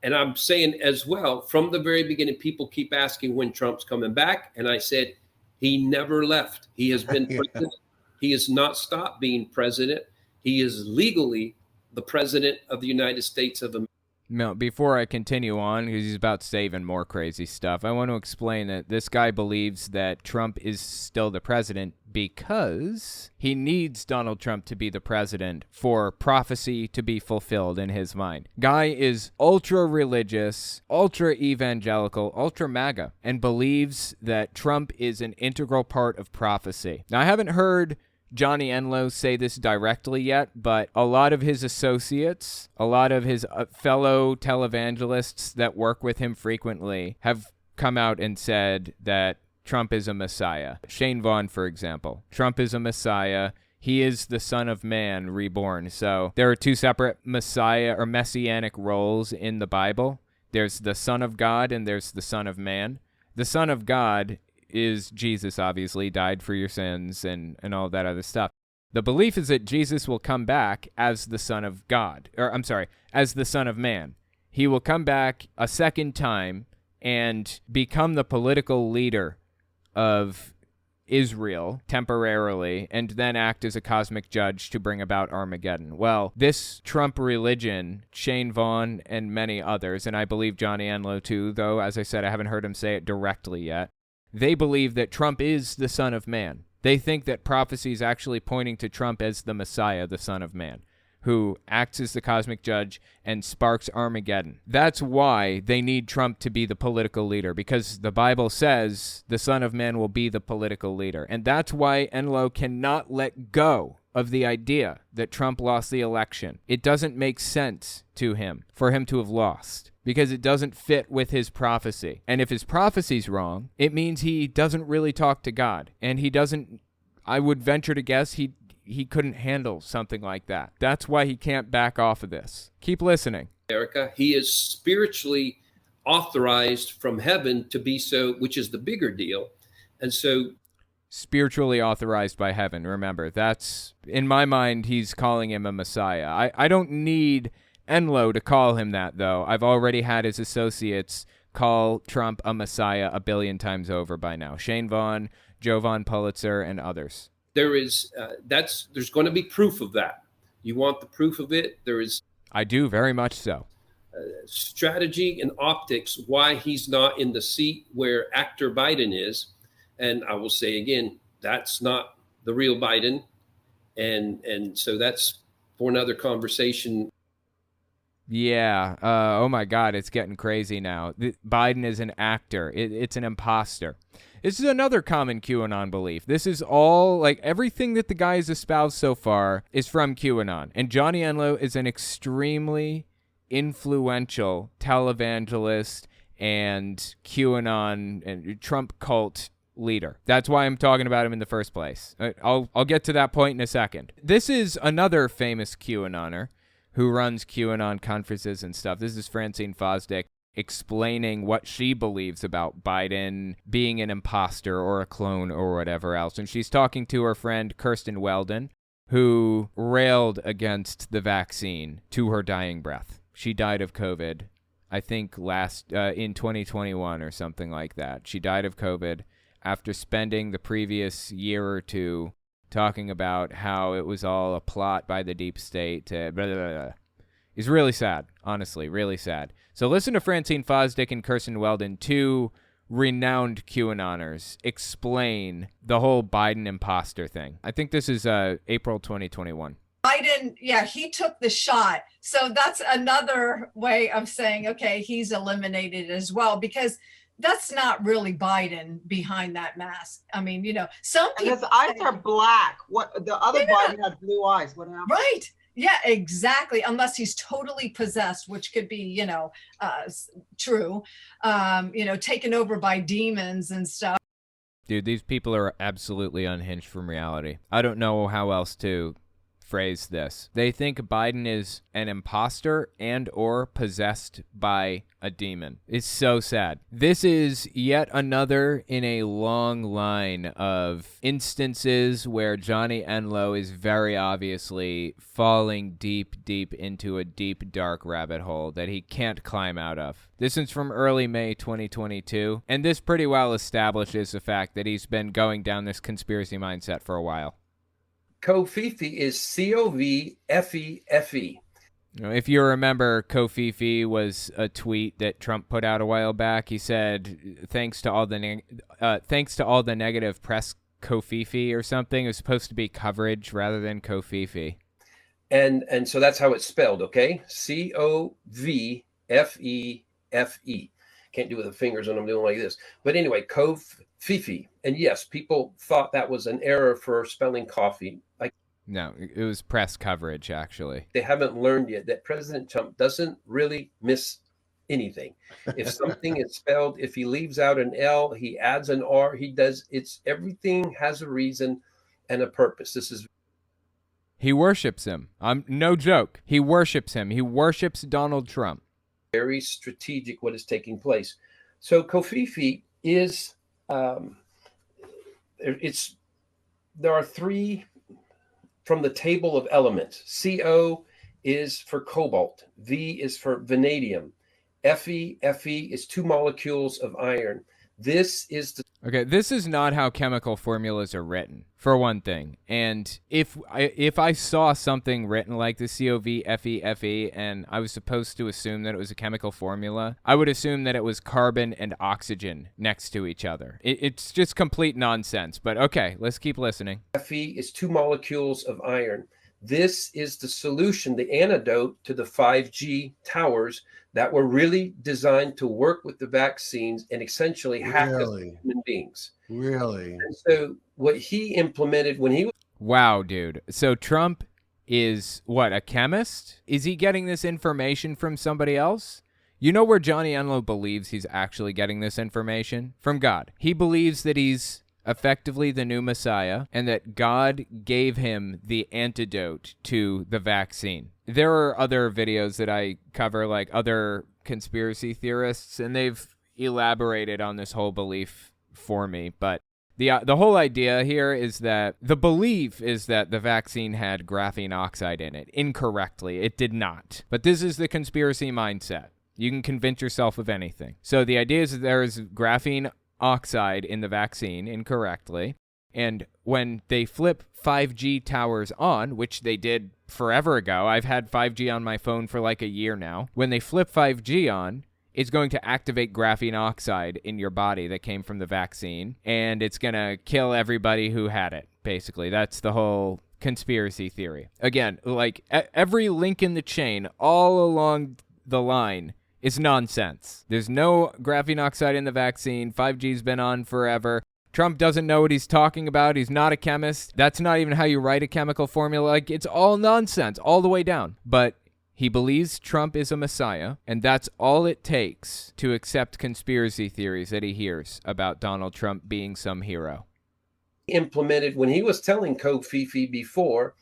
And I'm saying as well, from the very beginning, people keep asking when Trump's coming back. And I said, he never left. He has been president. He has not stopped being president. He is legally the president of the United States of America. No, before I continue on, because he's about to say even more crazy stuff, I want to explain that this guy believes that Trump is still the president because he needs Donald Trump to be the president for prophecy to be fulfilled in his mind. Guy is ultra-religious, ultra-evangelical, ultra-MAGA, and believes that Trump is an integral part of prophecy. Now, I haven't heard Johnny Enlow say this directly yet, but a lot of his associates, a lot of his fellow televangelists that work with him frequently have come out and said that Trump is a messiah. Shane Vaughn, for example. Trump is a messiah. He is the Son of Man reborn. So there are two separate messiah or messianic roles in the Bible. There's the Son of God and there's the Son of Man. The Son of God is Jesus, obviously, died for your sins and all that other stuff. The belief is that Jesus will come back as the Son of God, or I'm sorry, as the Son of Man. He will come back a second time and become the political leader of Israel temporarily, and then act as a cosmic judge to bring about Armageddon. Well, this Trump religion, Shane Vaughn and many others, and I believe Johnny Enlow too, though, as I said, I haven't heard him say it directly yet, they believe that Trump is the Son of Man. They think that prophecy is actually pointing to Trump as the Messiah, the Son of Man, who acts as the cosmic judge and sparks Armageddon. That's why they need Trump to be the political leader, because the Bible says the Son of Man will be the political leader. And that's why Enlow cannot let go of the idea that Trump lost the election. It doesn't make sense to him for him to have lost, because it doesn't fit with his prophecy. And if his prophecy's wrong, it means he doesn't really talk to God. And he doesn't, I would venture to guess, he couldn't handle something like that. That's why he can't back off of this. Keep listening. America, he is spiritually authorized from heaven to be so, which is the bigger deal. And so spiritually authorized by heaven. Remember, that's, in my mind, he's calling him a Messiah. I don't need Enlow to call him that, though. I've already had his associates call Trump a Messiah a billion times over by now. Shane Vaughn, Joe Von Pulitzer, and others. There is, there's going to be proof of that. You want the proof of it? There is. I do, very much so. Strategy and optics, why he's not in the seat where actor Biden is. And I will say again, that's not the real Biden. And so that's for another conversation. Yeah. Oh my God, it's getting crazy now. Biden is an actor. It's an imposter. This is another common QAnon belief. This is all, like, everything that the guy has espoused so far is from QAnon. And Johnny Enlow is an extremely influential televangelist and QAnon and Trump cult leader. That's why I'm talking about him in the first place. I'll get to that point in a second. This is another famous QAnoner who runs QAnon conferences and stuff. This is Francine Fosdick explaining what she believes about Biden being an imposter or a clone or whatever else. And she's talking to her friend Kirsten Weldon, who railed against the vaccine to her dying breath. She died of COVID, I think in 2021 or something like that. She died of COVID after spending the previous year or two talking about how it was all a plot by the deep state to blah, blah, blah. It's really sad, honestly, really sad. So listen to Francine Fosdick and Kirsten Weldon, two renowned QAnoners, explain the whole Biden imposter thing. I think this is April 2021. Biden, yeah, he took the shot. So that's another way of saying, okay, he's eliminated as well, because that's not really Biden behind that mask. I mean, some people. His eyes are black. What the other Biden had blue eyes. What happened? Right. Yeah, exactly. Unless he's totally possessed, which could be, true. Taken over by demons and stuff. Dude, these people are absolutely unhinged from reality. I don't know how else to phrase this. They think Biden is an imposter and or possessed by a demon. It's so sad. This is yet another in a long line of instances where Johnny Enlow is very obviously falling deep into a deep, dark rabbit hole that he can't climb out of. This is from early May 2022, and this pretty well establishes the fact that he's been going down this conspiracy mindset for a while. Covfefe is Covfefe. If you remember, Covfefe was a tweet that Trump put out a while back. He said, "Thanks to all the negative press, Covfefe," or something. It was supposed to be coverage rather than Covfefe. And so that's how it's spelled. Okay, Covfefe. Can't do it with the fingers when I'm doing like this. But anyway, Covfefe. And yes, people thought that was an error for spelling coffee. No, it was press coverage, actually. They haven't learned yet that President Trump doesn't really miss anything. If something is spelled, if he leaves out an L, he adds an R, everything has a reason and a purpose. He worships him. No joke. He worships him. He worships Donald Trump. Very strategic what is taking place. So Covfefe is, there are three from the table of elements. CO is for cobalt. V is for vanadium. Fe is 2 molecules of iron. This is not how chemical formulas are written, for one thing. And if I saw something written like the Covfefe and I was supposed to assume that it was a chemical formula, I would assume that it was carbon and oxygen next to each other. It's just complete nonsense. But okay, let's keep listening. Fe is 2 molecules of iron. This is the solution, the antidote to the 5G towers that were really designed to work with the vaccines and essentially hack us as human beings. Really? And so what he implemented when he was... Wow, dude. So Trump is, what, a chemist? Is he getting this information from somebody else? You know where Johnny Enlow believes he's actually getting this information? From God. He believes that he's effectively the new Messiah, and that God gave him the antidote to the vaccine. There are other videos that I cover, like other conspiracy theorists, and they've elaborated on this whole belief for me. But the whole idea here is that the belief is that the vaccine had graphene oxide in it. Incorrectly, it did not. But this is the conspiracy mindset. You can convince yourself of anything. So the idea is that there is graphene oxide in the vaccine incorrectly, and when they flip 5G towers on, which they did forever ago, I've had 5G on my phone for like a year now. When they flip 5G on, it's going to activate graphene oxide in your body that came from the vaccine, and it's going to kill everybody who had it. Basically, that's the whole conspiracy theory. Again, like every link in the chain all along the line is nonsense. There's no graphene oxide in the vaccine. 5G's been on forever. Trump doesn't know what he's talking about. He's not a chemist. That's not even how you write a chemical formula. Like, it's all nonsense all the way down. But he believes Trump is a messiah, and that's all it takes to accept conspiracy theories that he hears about Donald Trump being some hero. Implemented when he was telling Kofifi before,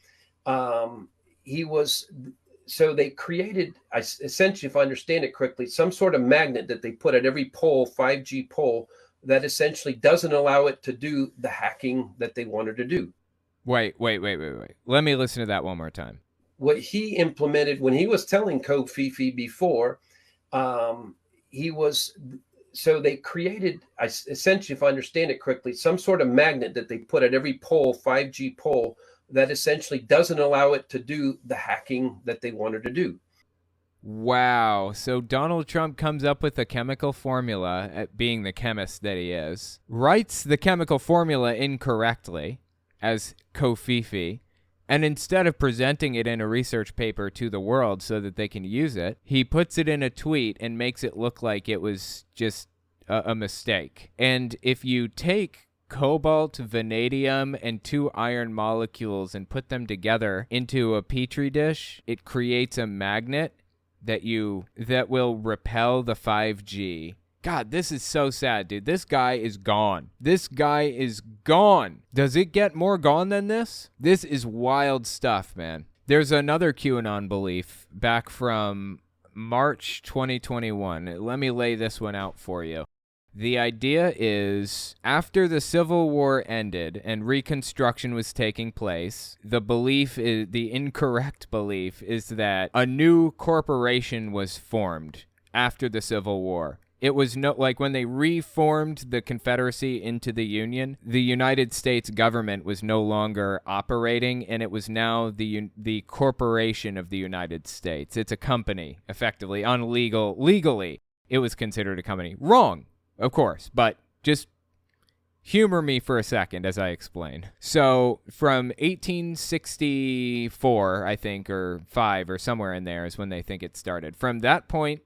so they created, essentially, if I understand it correctly, some sort of magnet that they put at every pole, 5G pole, that essentially doesn't allow it to do the hacking that they wanted to do. Wait. Let me listen to that one more time. What he implemented when he was telling Kofifi before, so they created, essentially, if I understand it correctly, some sort of magnet that they put at every pole, 5G pole, that essentially doesn't allow it to do the hacking that they wanted to do. Wow. So Donald Trump comes up with a chemical formula, at being the chemist that he is, writes the chemical formula incorrectly as Kofifi, and instead of presenting it in a research paper to the world so that they can use it, he puts it in a tweet and makes it look like it was just a mistake. And if you take cobalt, vanadium, and 2 iron molecules and put them together into a petri dish, it creates a magnet that will repel the 5G. God, this is so sad, dude. This guy is gone. This guy is gone. Does it get more gone than this? This is wild stuff, man. There's another QAnon belief back from March 2021. Let me lay this one out for you. The idea is, after the Civil War ended and Reconstruction was taking place, the incorrect belief is that a new corporation was formed after the Civil War. It was like when they reformed the Confederacy into the Union, the United States government was no longer operating, and it was now the corporation of the United States. It's a company, effectively. Legally, it was considered a company. Wrong, of course, but just humor me for a second as I explain. So from 1864, I think, or 5, or somewhere in there is when they think it started. From that point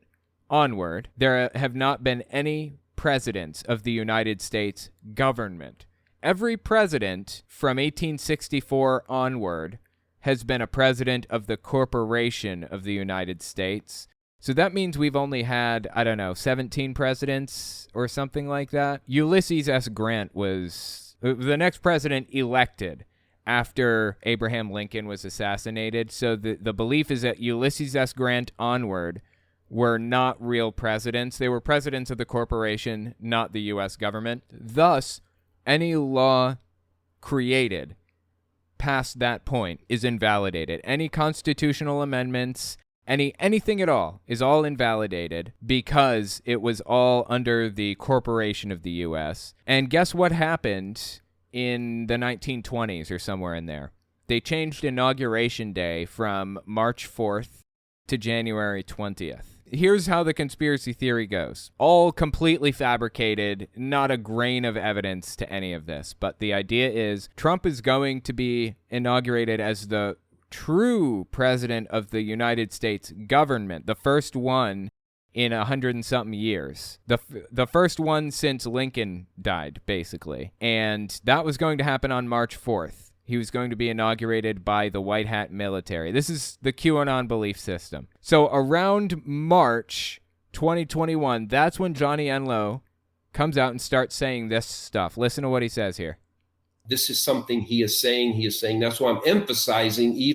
onward, there have not been any presidents of the United States government. Every president from 1864 onward has been a president of the corporation of the United States. So that means we've only had, 17 presidents or something like that. Ulysses S. Grant was the next president elected after Abraham Lincoln was assassinated. So the belief is that Ulysses S. Grant onward were not real presidents. They were presidents of the corporation, not the U.S. government. Thus, any law created past that point is invalidated. Any constitutional amendments, anything at all is all invalidated because it was all under the corporation of the U.S. And guess what happened in the 1920s or somewhere in there? They changed Inauguration Day from March 4th to January 20th. Here's how the conspiracy theory goes. All completely fabricated, not a grain of evidence to any of this. But the idea is Trump is going to be inaugurated as the true president of the United States government, the first one in 100-and-something years. The first one since Lincoln died, basically. And that was going to happen on March 4th. He was going to be inaugurated by the White Hat military. This is the QAnon belief system. So around March 2021, that's when Johnny Enlow comes out and starts saying this stuff. Listen to what he says here. This is something he is saying. That's why I'm emphasizing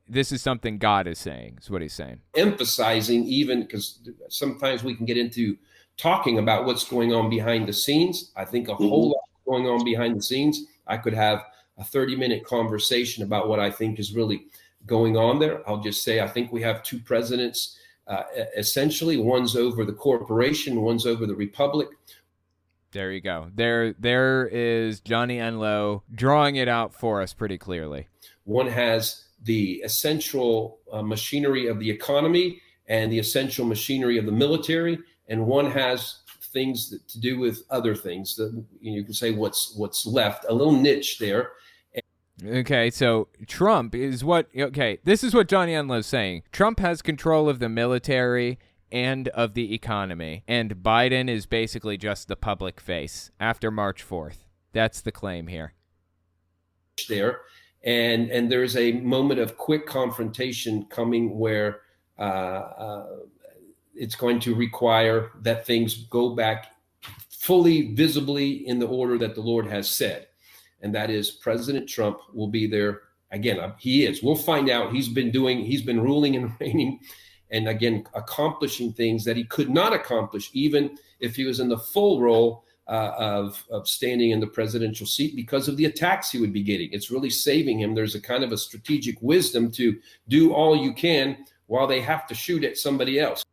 this is something God is saying, is what he's saying. Emphasizing even because sometimes we can get into talking about what's going on behind the scenes. I think a whole lot going on behind the scenes. I could have a 30-minute conversation about what I think is really going on there. I'll just say I think we have two presidents, essentially. One's over the corporation, one's over the republic. There you go. There is Johnny Enlow drawing it out for us pretty clearly. One has the essential machinery of the economy and the essential machinery of the military, and one has things to do with other things. That you can say what's left, a little niche there. Okay, so Trump is this is what Johnny Enlow's saying. Trump has control of the military and of the economy, and Biden is basically just the public face after March 4th. That's the claim here. There, and there's a moment of quick confrontation coming where it's going to require that things go back fully, visibly in the order that the Lord has said. And that is President Trump will be there. Again, he is. We'll find out. He's been ruling and reigning and, again, accomplishing things that he could not accomplish even if he was in the full role of standing in the presidential seat because of the attacks he would be getting. It's really saving him. There's a kind of a strategic wisdom to do all you can while they have to shoot at somebody else.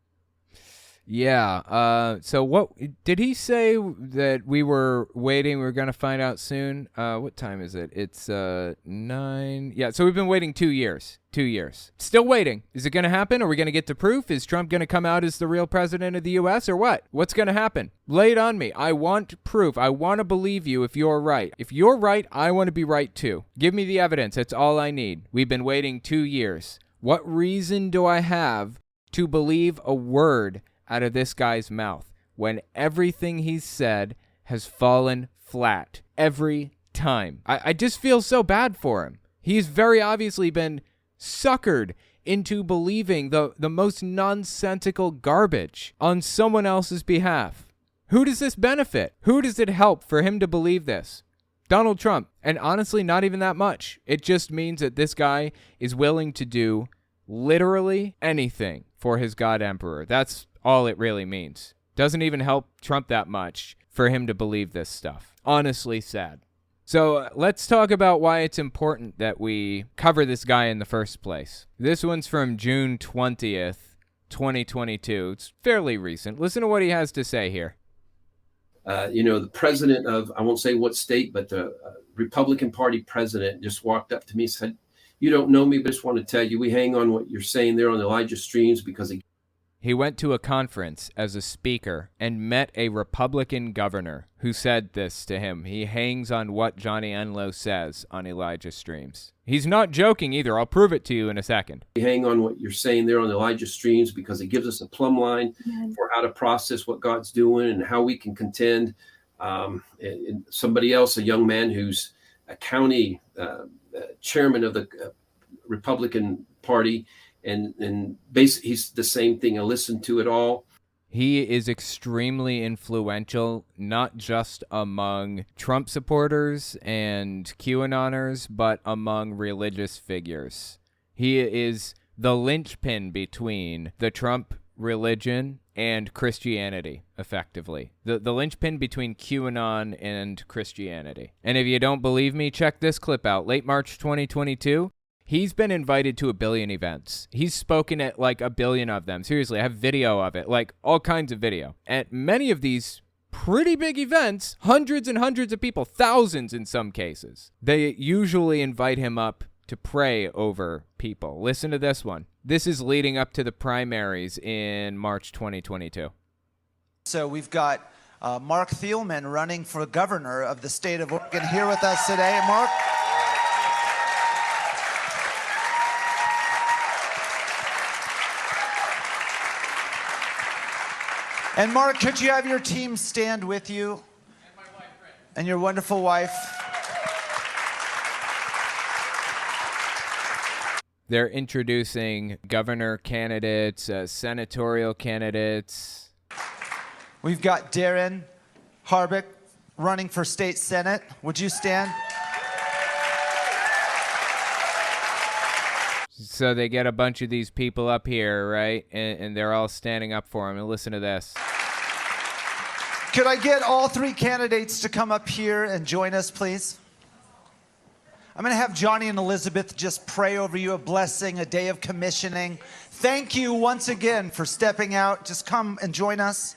Yeah. So what did he say that we were waiting? We were going to find out soon. What time is it? It's 9. Yeah. So we've been waiting 2 years. 2 years. Still waiting. Is it going to happen? Are we going to get the proof? Is Trump going to come out as the real president of the U.S. or what? What's going to happen? Lay it on me. I want proof. I want to believe you if you're right. If you're right, I want to be right too. Give me the evidence. That's all I need. We've been waiting 2 years. What reason do I have to believe a word out of this guy's mouth when everything he's said has fallen flat every time? I just feel so bad for him. He's very obviously been suckered into believing the most nonsensical garbage on someone else's behalf. Who does this benefit? Who does it help for him to believe this? Donald Trump. And honestly, not even that much. It just means that this guy is willing to do literally anything for his God Emperor. That's all it really means. Doesn't even help Trump that much for him to believe this stuff. Honestly sad. So let's talk about why it's important that we cover this guy in the first place. This one's from June 20th, 2022. It's fairly recent. Listen to what he has to say here. The president of, I won't say what state, but the Republican Party president just walked up to me and said, "You don't know me, but I just want to tell you, we hang on what you're saying there on Elijah Streams because he went to a conference as a speaker and met a Republican governor who said this to him. He hangs on what Johnny Enlow says on Elijah Streams. He's not joking either. I'll prove it to you in a second. We hang on what you're saying there on Elijah Streams because it gives us a plumb line for how to process what God's doing and how we can contend. And somebody else, a young man who's a county chairman of the Republican Party, and basically he's the same thing. I listened to it all. He is extremely influential, not just among Trump supporters and QAnoners, but among religious figures. He is the linchpin between the Trump religion and Christianity, effectively. The linchpin between QAnon and Christianity. And if you don't believe me, check this clip out. Late March 2022. He's been invited to 1 billion events. He's spoken at like 1 billion of them. Seriously, I have video of it, like all kinds of video. At many of these pretty big events, hundreds and hundreds of people, thousands in some cases, they usually invite him up to pray over people. Listen to this one. This is leading up to the primaries in March 2022. So we've got Mark Thielman running for governor of the state of Oregon here with us today. Mark? And Mark, could you have your team stand with you? And my wife, Fred. And your wonderful wife. They're introducing governor candidates, senatorial candidates. We've got Darren Harbeck running for state senate. Would you stand? So they get a bunch of these people up here, right? And they're all standing up for him. And listen to this. Could I get all three candidates to come up here and join us, please? I'm going to have Johnny and Elizabeth just pray over you, a blessing, a day of commissioning. Thank you once again for stepping out. Just come and join us.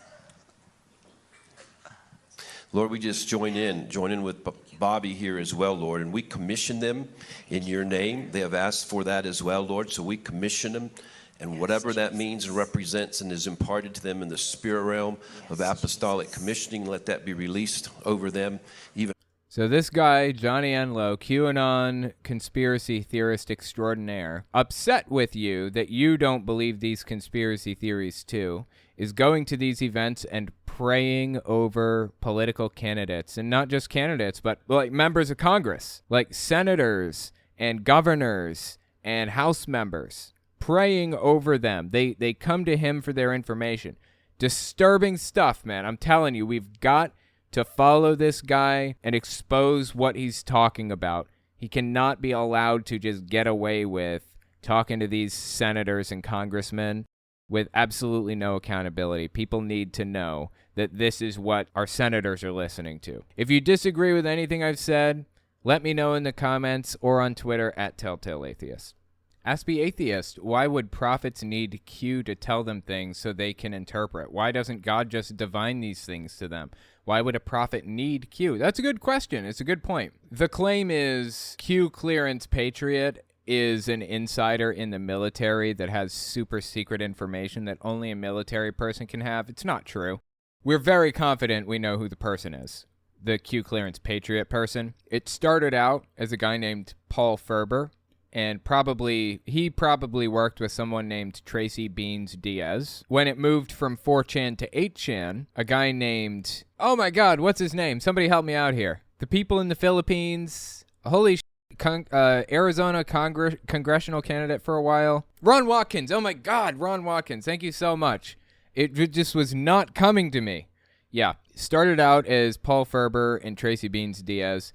Lord, we just join in with Bobby here as well, Lord, and we commission them in your name. They have asked for that as well, Lord, so we commission them, and whatever that means and represents and is imparted to them in the spirit realm of apostolic commissioning, let that be released over them. Even So this guy, Johnny Enlow, QAnon conspiracy theorist extraordinaire, upset with you that you don't believe these conspiracy theories too, is going to these events and praying over political candidates. And not just candidates, but like members of Congress, like senators and governors and House members, praying over them. They come to him for their information. Disturbing stuff, man. I'm telling you, we've got to follow this guy and expose what he's talking about. He cannot be allowed to just get away with talking to these senators and congressmen with absolutely no accountability. People need to know that this is what our senators are listening to. If you disagree with anything I've said, let me know in the comments or on Twitter at TelltaleAtheist. Ask the atheist, why would prophets need Q to tell them things so they can interpret? Why doesn't God just divine these things to them? Why would a prophet need Q? That's a good question. It's a good point. The claim is Q Clearance Patriot is an insider in the military that has super secret information that only a military person can have. It's not true. We're very confident we know who the person is, the Q Clearance Patriot person. It started out as a guy named Paul Ferber, and he probably worked with someone named Tracy Beans Diaz. When it moved from 4chan to 8chan, a guy named, oh my God, what's his name? Somebody help me out here. The people in the Philippines, holy Arizona congressional candidate for a while. Ron Watkins, oh my God, Ron Watkins, thank you so much. It just was not coming to me. Yeah, started out as Paul Ferber and Tracy Beans Diaz.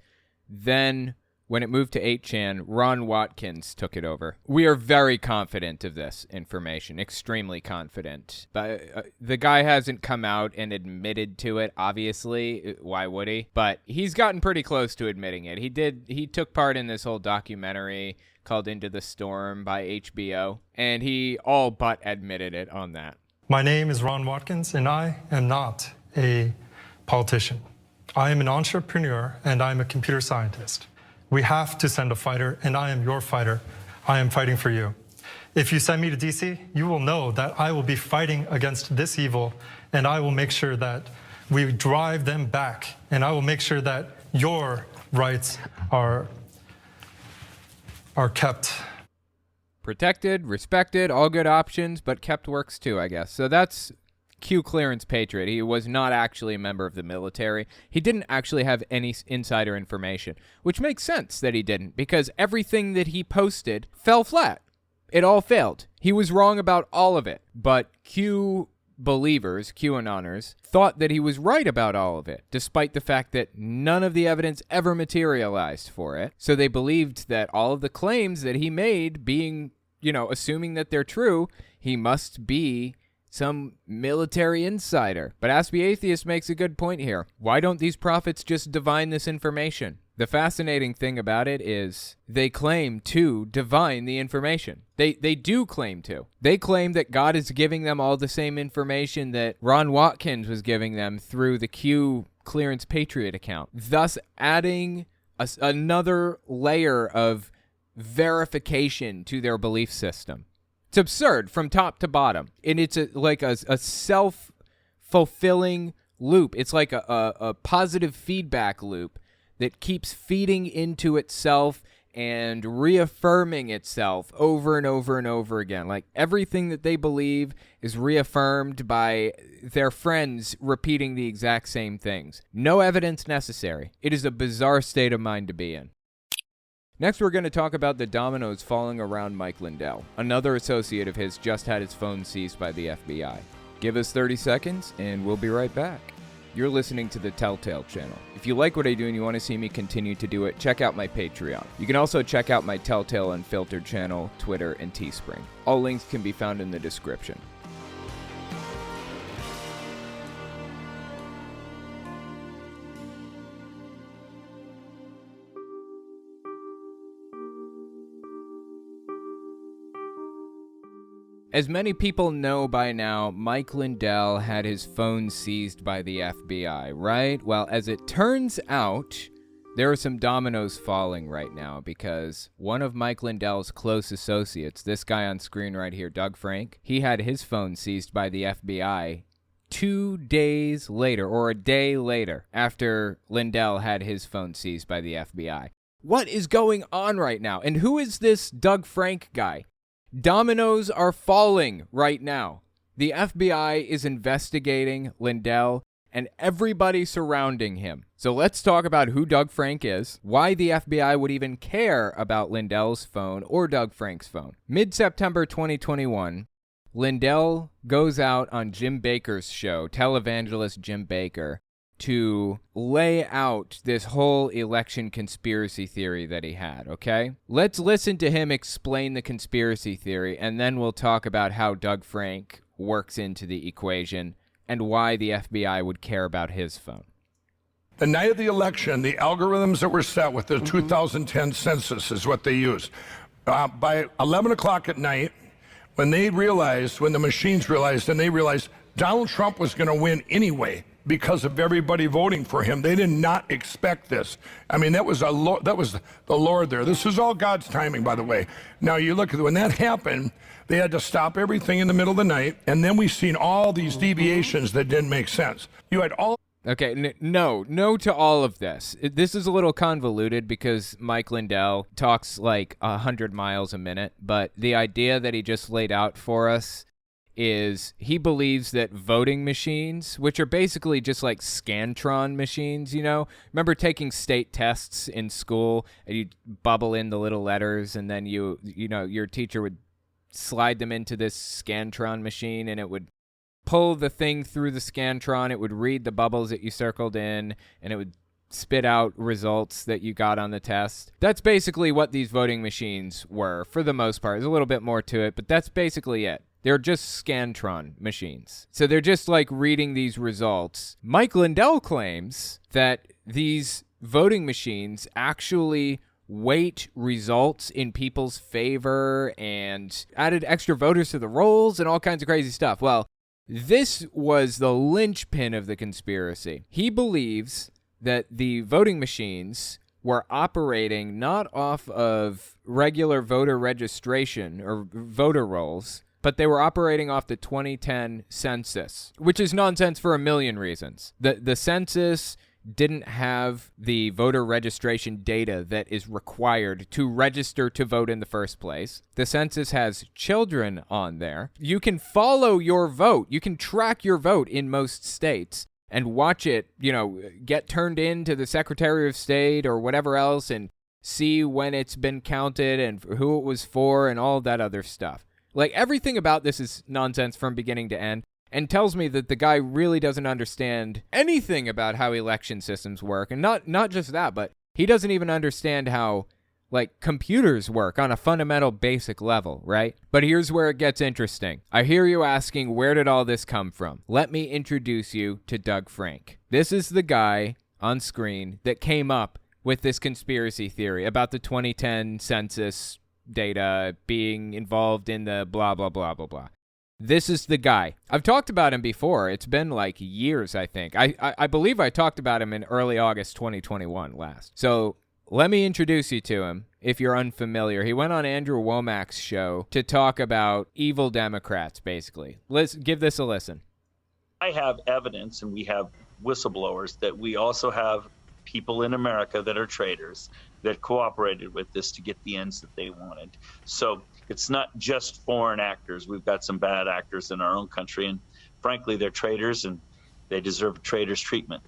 Then when it moved to 8chan, Ron Watkins took it over. We are very confident of this information, extremely confident. But the guy hasn't come out and admitted to it, obviously. Why would he? But he's gotten pretty close to admitting it. He took part in this whole documentary called Into the Storm by HBO, and he all but admitted it on that. My name is Ron Watkins, and I am not a politician. I am an entrepreneur, and I'm a computer scientist. We have to send a fighter, and I am your fighter. I am fighting for you. If you send me to DC, you will know that I will be fighting against this evil, and I will make sure that we drive them back, and I will make sure that your rights are kept. Protected, respected, all good options, but kept works too, I guess. So that's Q Clearance Patriot. He was not actually a member of the military. He didn't actually have any insider information, which makes sense that he didn't, because everything that he posted fell flat. It all failed. He was wrong about all of it. But Q believers, QAnoners, thought that he was right about all of it, despite the fact that none of the evidence ever materialized for it. So they believed that all of the claims that he made, being, assuming that they're true, he must be some military insider. But Ask the Atheist makes a good point here. Why don't these prophets just divine this information? The fascinating thing about it is they claim to divine the information. They do claim to. They claim that God is giving them all the same information that Ron Watkins was giving them through the Q Clearance Patriot account, thus adding another layer of verification to their belief system. It's absurd from top to bottom. And it's like a self-fulfilling loop. It's like a positive feedback loop that keeps feeding into itself and reaffirming itself over and over and over again. Like everything that they believe is reaffirmed by their friends repeating the exact same things. No evidence necessary. It is a bizarre state of mind to be in. Next, we're going to talk about the dominoes falling around Mike Lindell. Another associate of his just had his phone seized by the FBI. Give us 30 seconds, and we'll be right back. You're listening to the Telltale channel. If you like what I do and you want to see me continue to do it, check out my Patreon. You can also check out my Telltale Unfiltered channel, Twitter, and Teespring. All links can be found in the description. As many people know by now, Mike Lindell had his phone seized by the FBI, right? Well, as it turns out, there are some dominoes falling right now because one of Mike Lindell's close associates, this guy on screen right here, Doug Frank, he had his phone seized by the FBI 2 days later, or a day later, after Lindell had his phone seized by the FBI. What is going on right now? And who is this Doug Frank guy? Dominoes are falling right now. The FBI is investigating Lindell and everybody surrounding him. So let's talk about who Doug Frank is, why the FBI would even care about Lindell's phone or Doug Frank's phone. Mid-September 2021, Lindell goes out on Jim Bakker's show, televangelist Jim Bakker, to lay out this whole election conspiracy theory that he had, okay? Let's listen to him explain the conspiracy theory, and then we'll talk about how Doug Frank works into the equation and why the FBI would care about his phone. The night of the election, the algorithms that were set with the 2010 census is what they used. By 11 o'clock at night, when the machines realized, and they realized Donald Trump was going to win anyway, because of everybody voting for him. They did not expect this. I mean, that was the Lord there. This is all God's timing, by the way. Now, you look at when that happened, they had to stop everything in the middle of the night, and then we've seen all these deviations that didn't make sense. You had all... Okay, no to all of this. This is a little convoluted because Mike Lindell talks like 100 miles a minute, but the idea that he just laid out for us is he believes that voting machines, which are basically just like Scantron machines, you know? Remember taking state tests in school and you'd bubble in the little letters and then you know, your teacher would slide them into this Scantron machine and it would pull the thing through the Scantron, it would read the bubbles that you circled in, and it would spit out results that you got on the test. That's basically what these voting machines were, for the most part. There's a little bit more to it, but that's basically it. They're just Scantron machines. So they're just like reading these results. Mike Lindell claims that these voting machines actually weight results in people's favor and added extra voters to the rolls and all kinds of crazy stuff. Well, this was the linchpin of the conspiracy. He believes that the voting machines were operating not off of regular voter registration or voter rolls, but they were operating off the 2010 census, which is nonsense for a million reasons. The census didn't have the voter registration data that is required to register to vote in the first place. The census has children on there. You can follow your vote. You can track your vote in most states and watch it, you know, get turned in to the Secretary of State or whatever else and see when it's been counted and who it was for and all that other stuff. Like, everything about this is nonsense from beginning to end and tells me that the guy really doesn't understand anything about how election systems work. And not just that, but he doesn't even understand how, like, computers work on a fundamental basic level, right? But here's where it gets interesting. I hear you asking, where did all this come from? Let me introduce you to Doug Frank. This is the guy on screen that came up with this conspiracy theory about the 2010 census data being involved in the blah, blah, blah, blah, blah. This is the guy. I've talked about him before. It's been like years, I think. I believe I talked about him in early August 2021 last. So let me introduce you to him if you're unfamiliar. He went on Andrew Womack's show to talk about evil Democrats, basically. Let's give this a listen. I have evidence, and we have whistleblowers, that we also have people in America that are traitors that cooperated with this to get the ends that they wanted. So it's not just foreign actors. We've got some bad actors in our own country, and frankly, they're traitors, and they deserve traitors' treatment.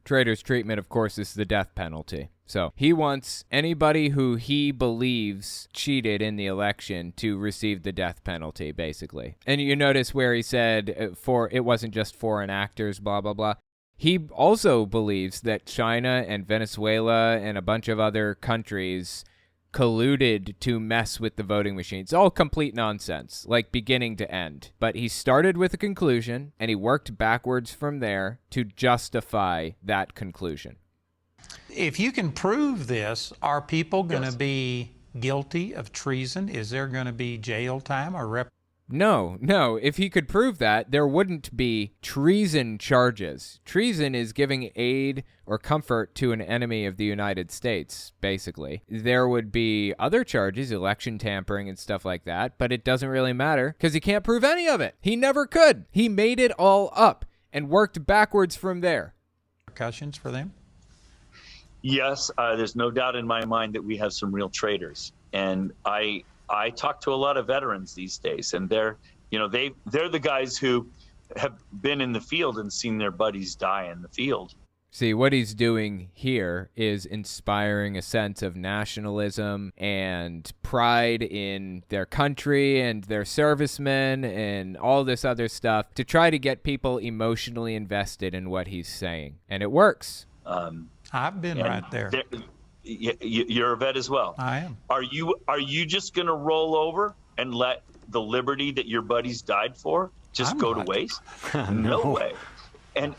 Traitors' treatment, of course, is the death penalty. So he wants anybody who he believes cheated in the election to receive the death penalty, basically. And you notice where he said it wasn't just foreign actors, blah, blah, blah. He also believes that China and Venezuela and a bunch of other countries colluded to mess with the voting machines. All complete nonsense, like beginning to end. But he started with a conclusion, and he worked backwards from there to justify that conclusion. If you can prove this, are people going to be guilty of treason? Is there going to be jail time or No. If he could prove that, there wouldn't be treason charges. Treason is giving aid or comfort to an enemy of the United States, basically. There would be other charges, election tampering and stuff like that, but it doesn't really matter because he can't prove any of it. He never could. He made it all up and worked backwards from there. Repercussions for them? Yes, there's no doubt in my mind that we have some real traitors. And I talk to a lot of veterans these days, and they're the guys who have been in the field and seen their buddies die in the field. See, what he's doing here is inspiring a sense of nationalism and pride in their country and their servicemen and all this other stuff to try to get people emotionally invested in what he's saying. And it works. I've been right there. You're a vet as well. I am. Are you just going to roll over and let the liberty that your buddies died for just go to waste? No way. And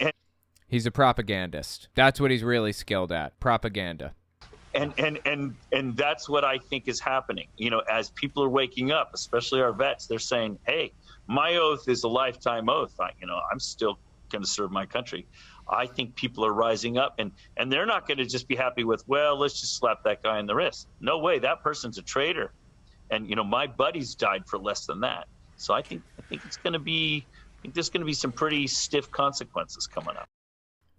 he's a propagandist. That's what he's really skilled at. Propaganda. And that's what I think is happening. As people are waking up, especially our vets, they're saying, "Hey, my oath is a lifetime oath. I'm still going to serve my country." I think people are rising up, and they're not going to just be happy with, well, let's just slap that guy in the wrist. No way, that person's a traitor. And my buddies died for less than that. So I think there's going to be some pretty stiff consequences coming up.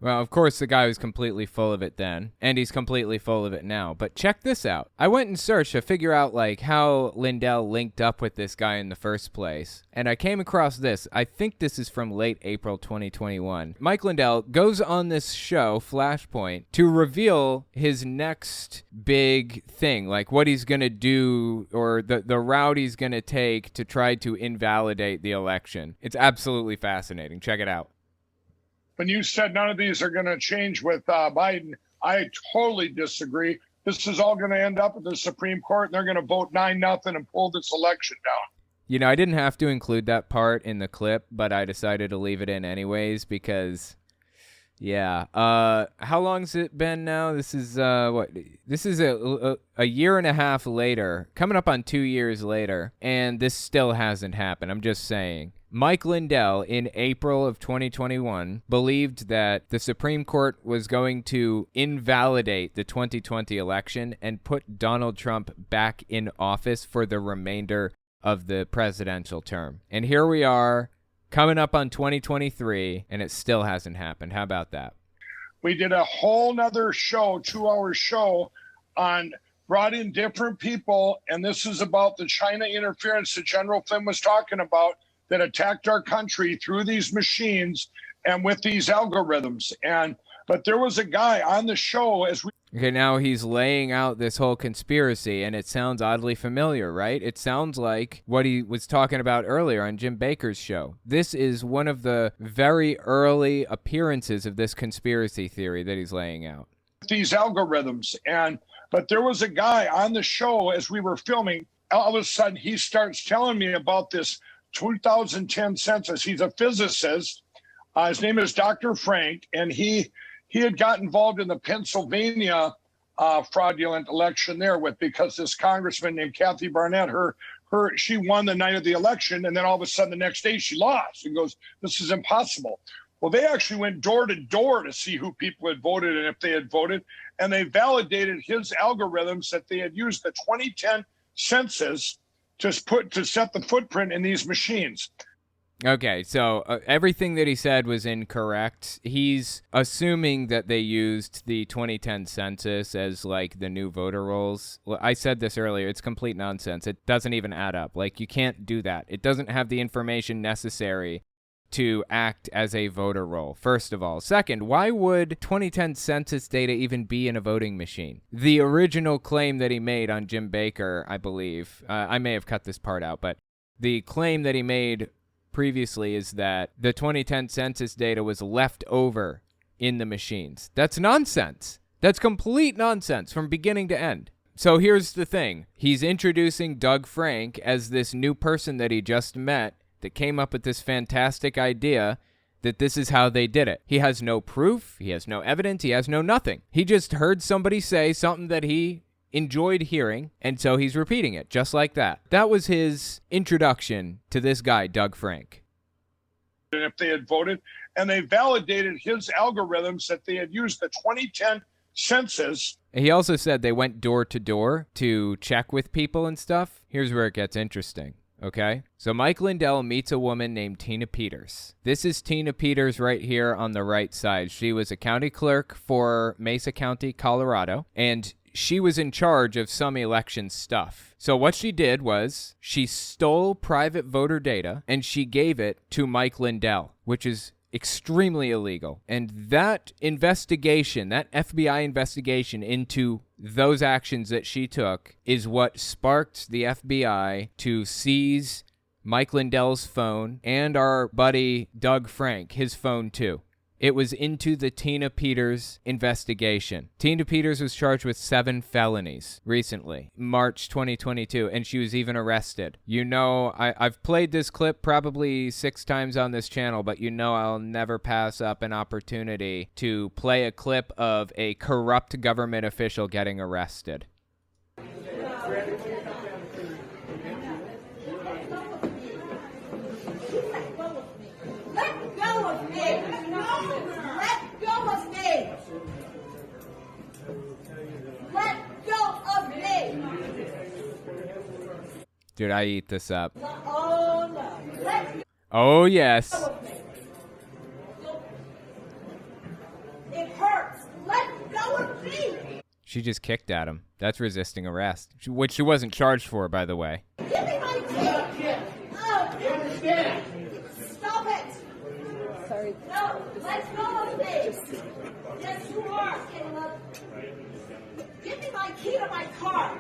Well, of course, the guy was completely full of it then, and he's completely full of it now. But check this out. I went and searched to figure out, how Lindell linked up with this guy in the first place. And I came across this. I think this is from late April 2021. Mike Lindell goes on this show, Flashpoint, to reveal his next big thing, what he's going to do or the route he's going to take to try to invalidate the election. It's absolutely fascinating. Check it out. When you said none of these are going to change with Biden, I totally disagree. This is all going to end up at the Supreme Court, and they're going to vote 9-0 and pull this election down. I didn't have to include that part in the clip, but I decided to leave it in anyways because, yeah. How long's it been now? This is, This is a year and a half later, coming up on 2 years later, and this still hasn't happened. I'm just saying. Mike Lindell, in April of 2021, believed that the Supreme Court was going to invalidate the 2020 election and put Donald Trump back in office for the remainder of the presidential term. And here we are, coming up on 2023, and it still hasn't happened. How about that? We did a whole nother show, 2-hour show, brought in different people, and this is about the China interference that General Flynn was talking about, that attacked our country through these machines and with these algorithms. But there was a guy on the show Okay, now he's laying out this whole conspiracy, and it sounds oddly familiar, right? It sounds like what he was talking about earlier on Jim Bakker's show. This is one of the very early appearances of this conspiracy theory that he's laying out. These algorithms. But there was a guy on the show as we were filming. All of a sudden, he starts telling me about this 2010 census. He's a physicist. His name is Dr. Frank, and he had got involved in the Pennsylvania fraudulent election there because this congressman named Kathy Barnett, she won the night of the election, and then all of a sudden the next day she lost. And goes, this is impossible. Well, they actually went door to door to see who people had voted and if they had voted, and they validated his algorithms that they had used the 2010 census to set the footprint in these machines. Okay, so everything that he said was incorrect. He's assuming that they used the 2010 census as the new voter rolls. Well, I said this earlier. It's complete nonsense. It doesn't even add up. You can't do that. It doesn't have the information necessary to act as a voter roll, first of all. Second, why would 2010 census data even be in a voting machine? The original claim that he made on Jim Bakker, I believe, I may have cut this part out, but the claim that he made previously is that the 2010 census data was left over in the machines. That's nonsense. That's complete nonsense from beginning to end. So here's the thing. He's introducing Doug Frank as this new person that he just met that came up with this fantastic idea that this is how they did it. He has no proof. He has no evidence. He has no nothing. He just heard somebody say something that he enjoyed hearing, and so he's repeating it just like that. That was his introduction to this guy, Doug Frank. And if they had voted, and they validated his algorithms that they had used the 2010 census. He also said they went door to door to check with people and stuff. Here's where it gets interesting. Okay, so Mike Lindell meets a woman named Tina Peters. This is Tina Peters right here on the right side. She was a county clerk for Mesa County, Colorado, and she was in charge of some election stuff. So what she did was she stole private voter data and she gave it to Mike Lindell, which is extremely illegal. And that investigation, that FBI investigation into those actions that she took is what sparked the FBI to seize Mike Lindell's phone and our buddy Doug Frank, his phone too. It was into the Tina Peters investigation. Tina Peters was charged with 7 felonies recently, March 2022, and she was even arrested. You know, I've played this clip probably 6 times on this channel, but you know I'll never pass up an opportunity to play a clip of a corrupt government official getting arrested. Let go of me! Let go of me! Let go of me! Dude, I eat this up. Oh no! Let Oh, yes. go of me! It hurts! Let go of me! She just kicked at him. That's resisting arrest, which she wasn't charged for, by the way. Give me my key! Oh, understand! Stop it! Sorry. No, let go of me! Yes, you are, Caleb. Give me my key to my car!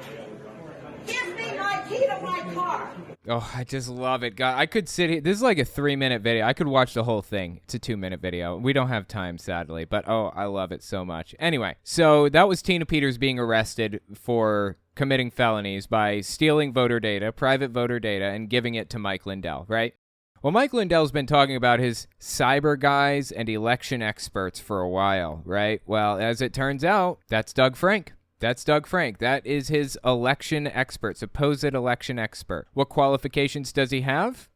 Give me my key to my car! Oh, I just love it. God, I could sit here. This is like a 3-minute video. I could watch the whole thing. It's a 2-minute video. We don't have time, sadly, but oh, I love it so much. Anyway, so that was Tina Peters being arrested for committing felonies by stealing voter data, private voter data, and giving it to Mike Lindell, right? Well, Mike Lindell's been talking about his cyber guys and election experts for a while, right? Well, as it turns out, that's Doug Frank. That's Doug Frank. That is his election expert, supposed election expert. What qualifications does he have?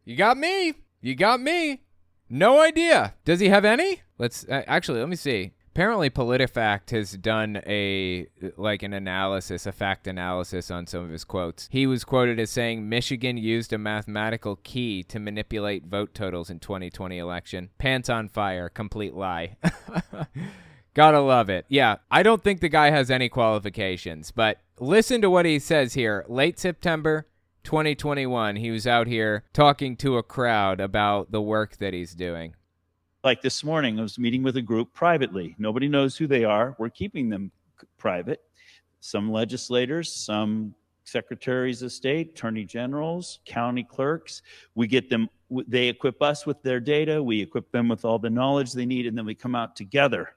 You got me. You got me. No idea. Does he have any? Let's actually, let me see. Apparently, PolitiFact has done an analysis, a fact analysis on some of his quotes. He was quoted as saying, Michigan used a mathematical key to manipulate vote totals in 2020 election. Pants on fire. Complete lie. Gotta love it. Yeah, I don't think the guy has any qualifications, but listen to what he says here. Late September 2021, he was out here talking to a crowd about the work that he's doing. Like this morning, I was meeting with a group privately. Nobody knows who they are. We're keeping them private. Some legislators, some secretaries of state, attorney generals, county clerks. We get them, they equip us with their data. We equip them with all the knowledge they need, and then we come out together.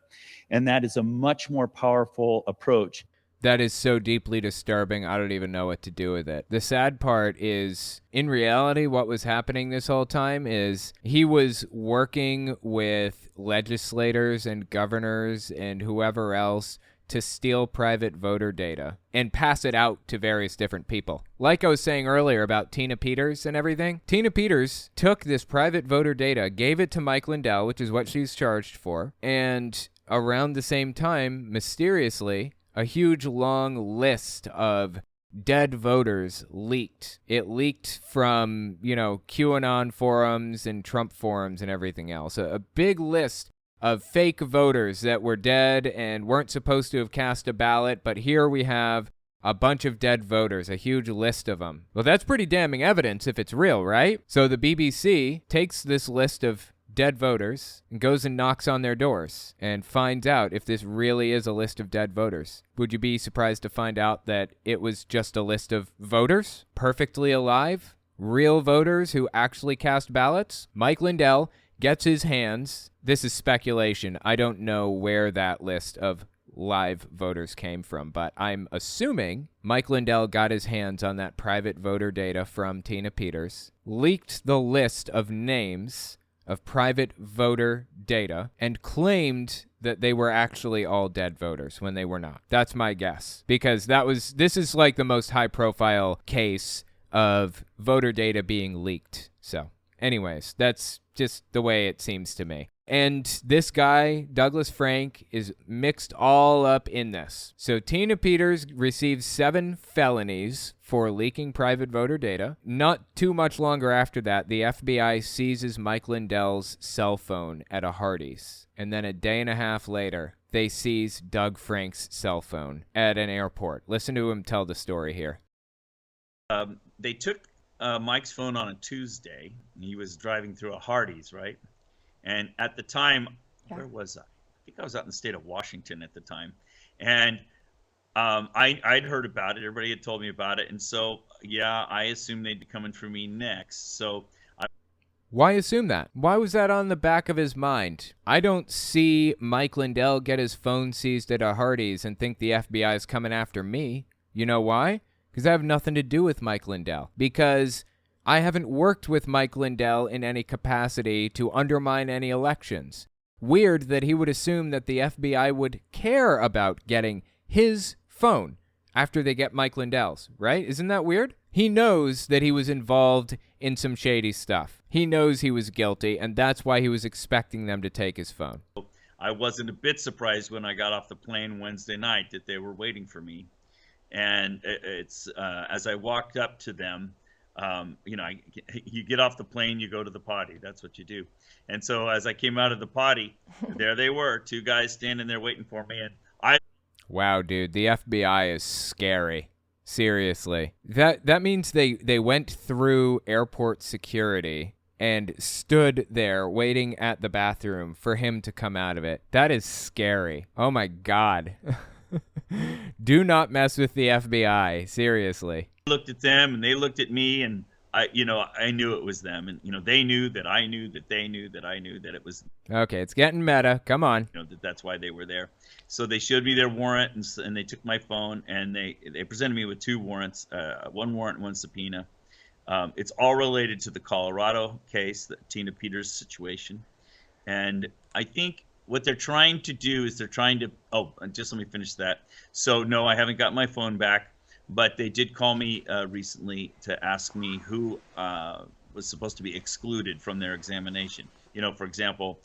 And that is a much more powerful approach. That is so deeply disturbing, I don't even know what to do with it. The sad part is, in reality, what was happening this whole time is he was working with legislators and governors and whoever else to steal private voter data and pass it out to various different people. Like I was saying earlier about Tina Peters and everything, Tina Peters took this private voter data, gave it to Mike Lindell, which is what she's charged for, and around the same time, mysteriously, a huge long list of dead voters leaked. It leaked from, QAnon forums and Trump forums and everything else. A big list of fake voters that were dead and weren't supposed to have cast a ballot, but here we have a bunch of dead voters, a huge list of them. Well, that's pretty damning evidence if it's real, right? So the BBC takes this list of dead voters and goes and knocks on their doors and finds out if this really is a list of dead voters. Would you be surprised to find out that it was just a list of voters, perfectly alive, real voters who actually cast ballots? Mike Lindell gets his hands, this is speculation, I don't know where that list of live voters came from, but I'm assuming Mike Lindell got his hands on that private voter data from Tina Peters, leaked the list of names of private voter data and claimed that they were actually all dead voters when they were not. That's my guess, because this is like the most high-profile case of voter data being leaked. So anyways, that's just the way it seems to me. And this guy, Douglas Frank, is mixed all up in this. So Tina Peters receives 7 felonies for leaking private voter data. Not too much longer after that, the FBI seizes Mike Lindell's cell phone at a Hardee's. And then a day and a half later, they seize Doug Frank's cell phone at an airport. Listen to him tell the story here. They took Mike's phone on a Tuesday. And he was driving through a Hardee's, right? And at the time, where was I? I think I was out in the state of Washington at the time. And I'd heard about it. Everybody had told me about it. And so, yeah, I assumed they'd be coming for me next. So why assume that? Why was that on the back of his mind? I don't see Mike Lindell get his phone seized at a Hardee's and think the FBI is coming after me. You know why? Because I have nothing to do with Mike Lindell. Because I haven't worked with Mike Lindell in any capacity to undermine any elections. Weird that he would assume that the FBI would care about getting his phone after they get Mike Lindell's, right? Isn't that weird? He knows that he was involved in some shady stuff. He knows he was guilty, and that's why he was expecting them to take his phone. I wasn't a bit surprised when I got off the plane Wednesday night that they were waiting for me. And it's as I walked up to them, you get off the plane, you go to the potty. That's what you do. And so as I came out of the potty, there they were, 2 guys standing there waiting for me. And wow, dude, the FBI is scary. Seriously. That means they went through airport security and stood there waiting at the bathroom for him to come out of it. That is scary. Oh my God. Do not mess with the FBI. Seriously. I looked at them and they looked at me, and I knew it was them, and they knew that I knew that they knew that I knew that it was. Okay, it's getting meta. Come on. That's why they were there. So they showed me their warrant, and they took my phone, and they presented me with 2 warrants, 1 warrant and 1 subpoena. It's all related to the Colorado case, the Tina Peters situation, and I think what they're trying to do is they're trying to. Oh, just let me finish that. So no, I haven't got my phone back. But they did call me recently to ask me who was supposed to be excluded from their examination. For example,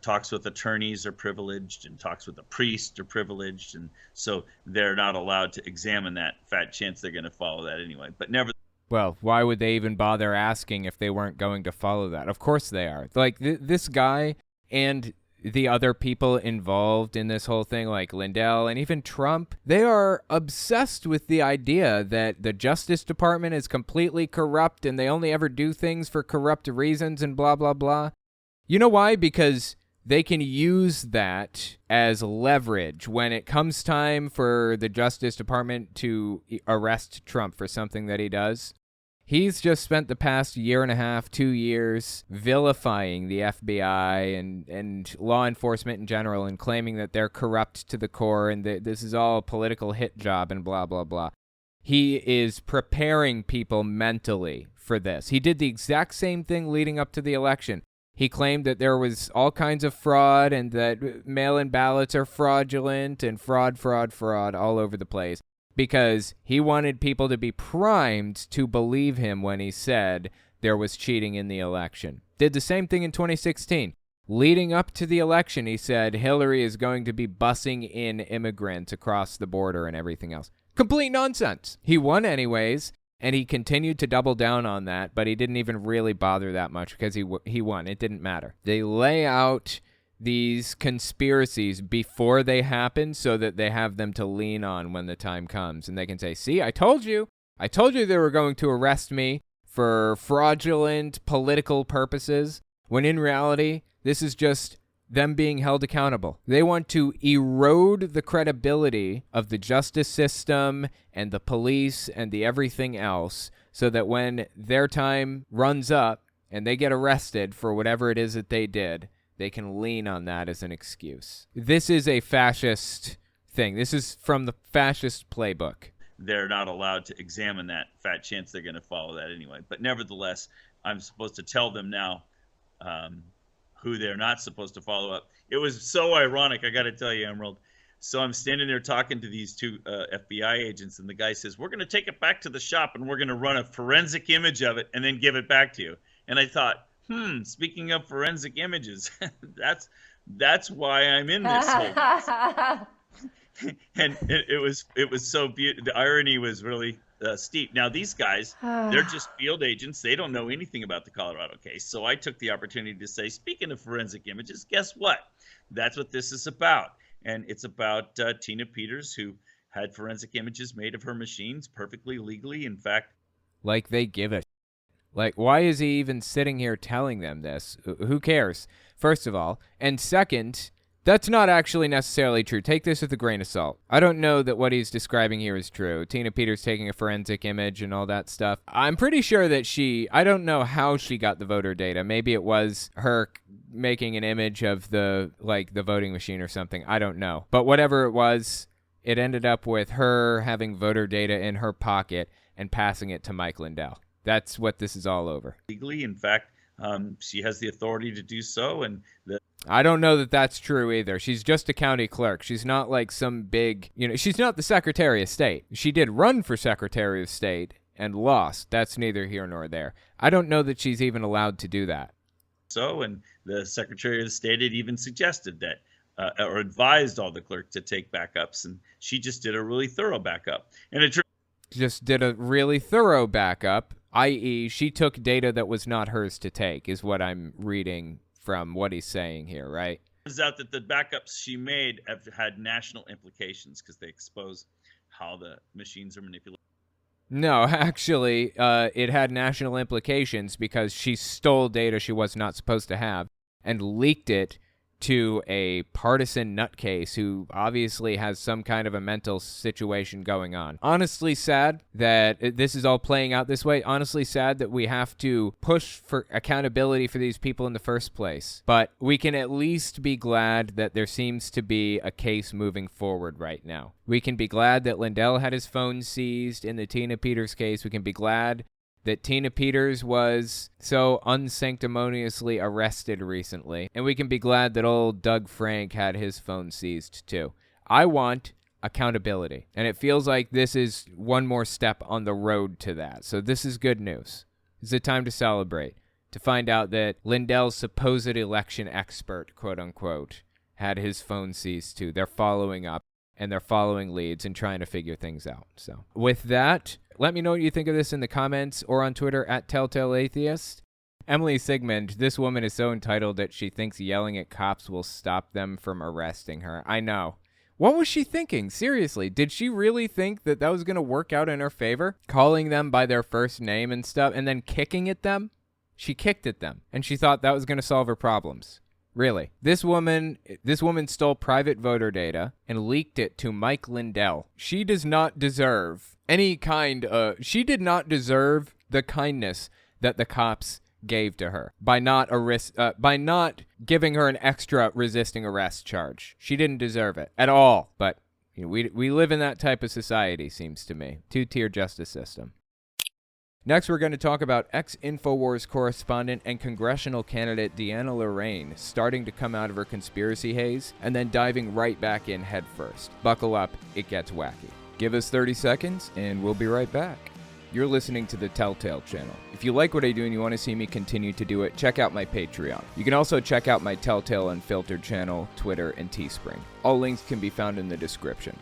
talks with attorneys are privileged, and talks with a priest are privileged, and so they're not allowed to examine that. Fat chance they're going to follow that anyway. But never. Well, why would they even bother asking if they weren't going to follow that? Of course they are. Like this guy and the other people involved in this whole thing, like Lindell and even Trump, they are obsessed with the idea that the Justice Department is completely corrupt and they only ever do things for corrupt reasons and blah, blah, blah. You know why? Because they can use that as leverage when it comes time for the Justice Department to arrest Trump for something that he does. He's just spent the past 1.5 years, 2 years vilifying the FBI and law enforcement in general and claiming that they're corrupt to the core and that this is all a political hit job and blah, blah, blah. He is preparing people mentally for this. He did the exact same thing leading up to the election. He claimed that there was all kinds of fraud and that mail-in ballots are fraudulent and fraud all over the place, because he wanted people to be primed to believe him when he said there was cheating in the election. Did the same thing in 2016. Leading up to the election, he said Hillary is going to be bussing in immigrants across the border and everything else. Complete nonsense. He won anyways, and he continued to double down on that, but he didn't even really bother that much because he won. It didn't matter. They lay out these conspiracies before they happen so that they have them to lean on when the time comes, and they can say, see, I told you they were going to arrest me for fraudulent political purposes, when in reality this is just them being held accountable. They want to erode the credibility of the justice system and the police and the everything else so that when their time runs up and they get arrested for whatever it is that they did, they can lean on that as an excuse. This is a fascist thing. This is from the fascist playbook. They're not allowed to examine that. Fat chance they're going to follow that anyway. But nevertheless, I'm supposed to tell them now, who they're not supposed to follow up. It was so ironic, I got to tell you, Emerald. So I'm standing there talking to these two FBI agents, and the guy says, "We're going to take it back to the shop, and we're going to run a forensic image of it, and then give it back to you." And I thought, speaking of forensic images, that's why I'm in this whole and it was so beautiful. The irony was really steep. Now these guys, they're just field agents. They don't know anything about the Colorado case. So I took the opportunity to say, speaking of forensic images, guess what? That's what this is about. And it's about Tina Peters, who had forensic images made of her machines perfectly legally. In fact, like they give a like, why is he even sitting here telling them this? Who cares? First of all, and second, that's not actually necessarily true. Take this with a grain of salt. I don't know that what he's describing here is true. Tina Peters taking a forensic image and all that stuff. I'm pretty sure that I don't know how she got the voter data. Maybe it was her making an image of the voting machine or something. I don't know. But whatever it was, it ended up with her having voter data in her pocket and passing it to Mike Lindell. That's what this is all over. Legally, in fact, she has the authority to do so, and I don't know that that's true either. She's just a county clerk. She's not like some big, she's not the Secretary of State. She did run for Secretary of State and lost. That's neither here nor there. I don't know that she's even allowed to do that. So, and the Secretary of State had even suggested that, or advised all the clerks to take backups, and she just did a really thorough backup. And it just did a really thorough backup, i.e., she took data that was not hers to take, is what I'm reading from what he's saying here, right? Turns out that the backups she made have had national implications because they expose how the machines are manipulated. No, actually, it had national implications because she stole data she was not supposed to have and leaked it to a partisan nutcase who obviously has some kind of a mental situation going on. Honestly sad that this is all playing out this way. Honestly sad that we have to push for accountability for these people in the first place. But we can at least be glad that there seems to be a case moving forward right now. We can be glad that Lindell had his phone seized in the Tina Peters case. We can be glad that Tina Peters was so unsanctimoniously arrested recently. And we can be glad that old Doug Frank had his phone seized too. I want accountability. And it feels like this is one more step on the road to that. So this is good news. It's a time to celebrate. To find out that Lindell's supposed election expert, quote unquote, had his phone seized too. They're following up and they're following leads and trying to figure things out. So with that, let me know what you think of this in the comments or on Twitter at TelltaleAtheist. Emily Sigmund, this woman is so entitled that she thinks yelling at cops will stop them from arresting her. I know. What was she thinking? Seriously, did she really think that was going to work out in her favor? Calling them by their first name and stuff and then kicking at them? She kicked at them and she thought that was going to solve her problems. Really. This woman stole private voter data and leaked it to Mike Lindell. She does not deserve she did not deserve the kindness that the cops gave to her by not giving her an extra resisting arrest charge. She didn't deserve it at all. But we live in that type of society, seems to me. Two-tier justice system. Next, we're going to talk about ex-InfoWars correspondent and congressional candidate Deanna Lorraine starting to come out of her conspiracy haze and then diving right back in headfirst. Buckle up, it gets wacky. Give us 30 seconds and we'll be right back. You're listening to the Telltale channel. If you like what I do and you want to see me continue to do it, check out my Patreon. You can also check out my Telltale Unfiltered channel, Twitter, and Teespring. All links can be found in the description.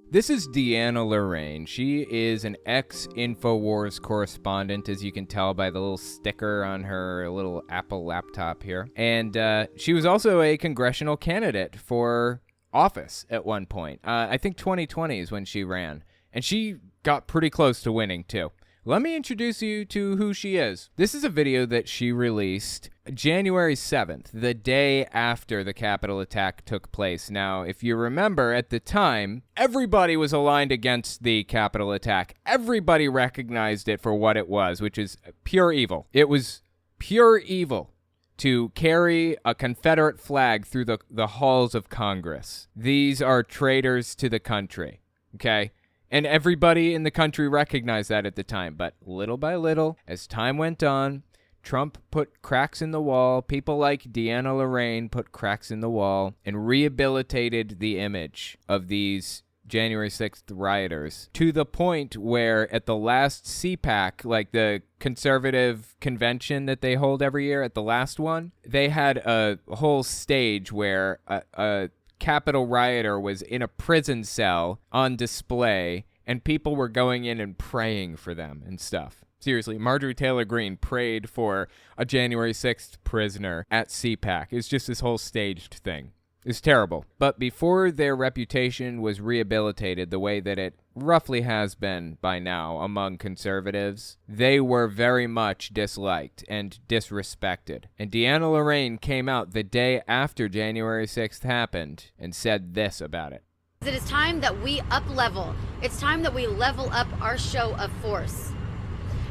This is Deanna Lorraine. She is an ex-InfoWars correspondent, as you can tell by the little sticker on her little Apple laptop here. And she was also a congressional candidate for office at one point. I think 2020 is when she ran. And she got pretty close to winning, too. Let me introduce you to who she is. This is a video that she released January 7th, the day after the Capitol attack took place. Now, if you remember, at the time, everybody was aligned against the Capitol attack. Everybody recognized it for what it was, which is pure evil. It was pure evil. to carry a Confederate flag through the halls of Congress. These are traitors to the country, okay? And everybody in the country recognized that at the time. But little by little, as time went on, Trump put cracks in the wall. People like Deanna Lorraine put cracks in the wall and rehabilitated the image of these January 6th rioters to the point where at the last CPAC, like the conservative convention that they hold every year, at the last one, they had a whole stage where a Capitol rioter was in a prison cell on display and people were going in and praying for them and stuff. Seriously, Marjorie Taylor Greene prayed for a January 6th prisoner at CPAC. It's just this whole staged thing. It's terrible. But before their reputation was rehabilitated the way that it roughly has been by now among conservatives, they were very much disliked and disrespected. And Deanna Lorraine came out the day after January 6th happened and said this about it. It is time that we up-level. It's time that we level up our show of force.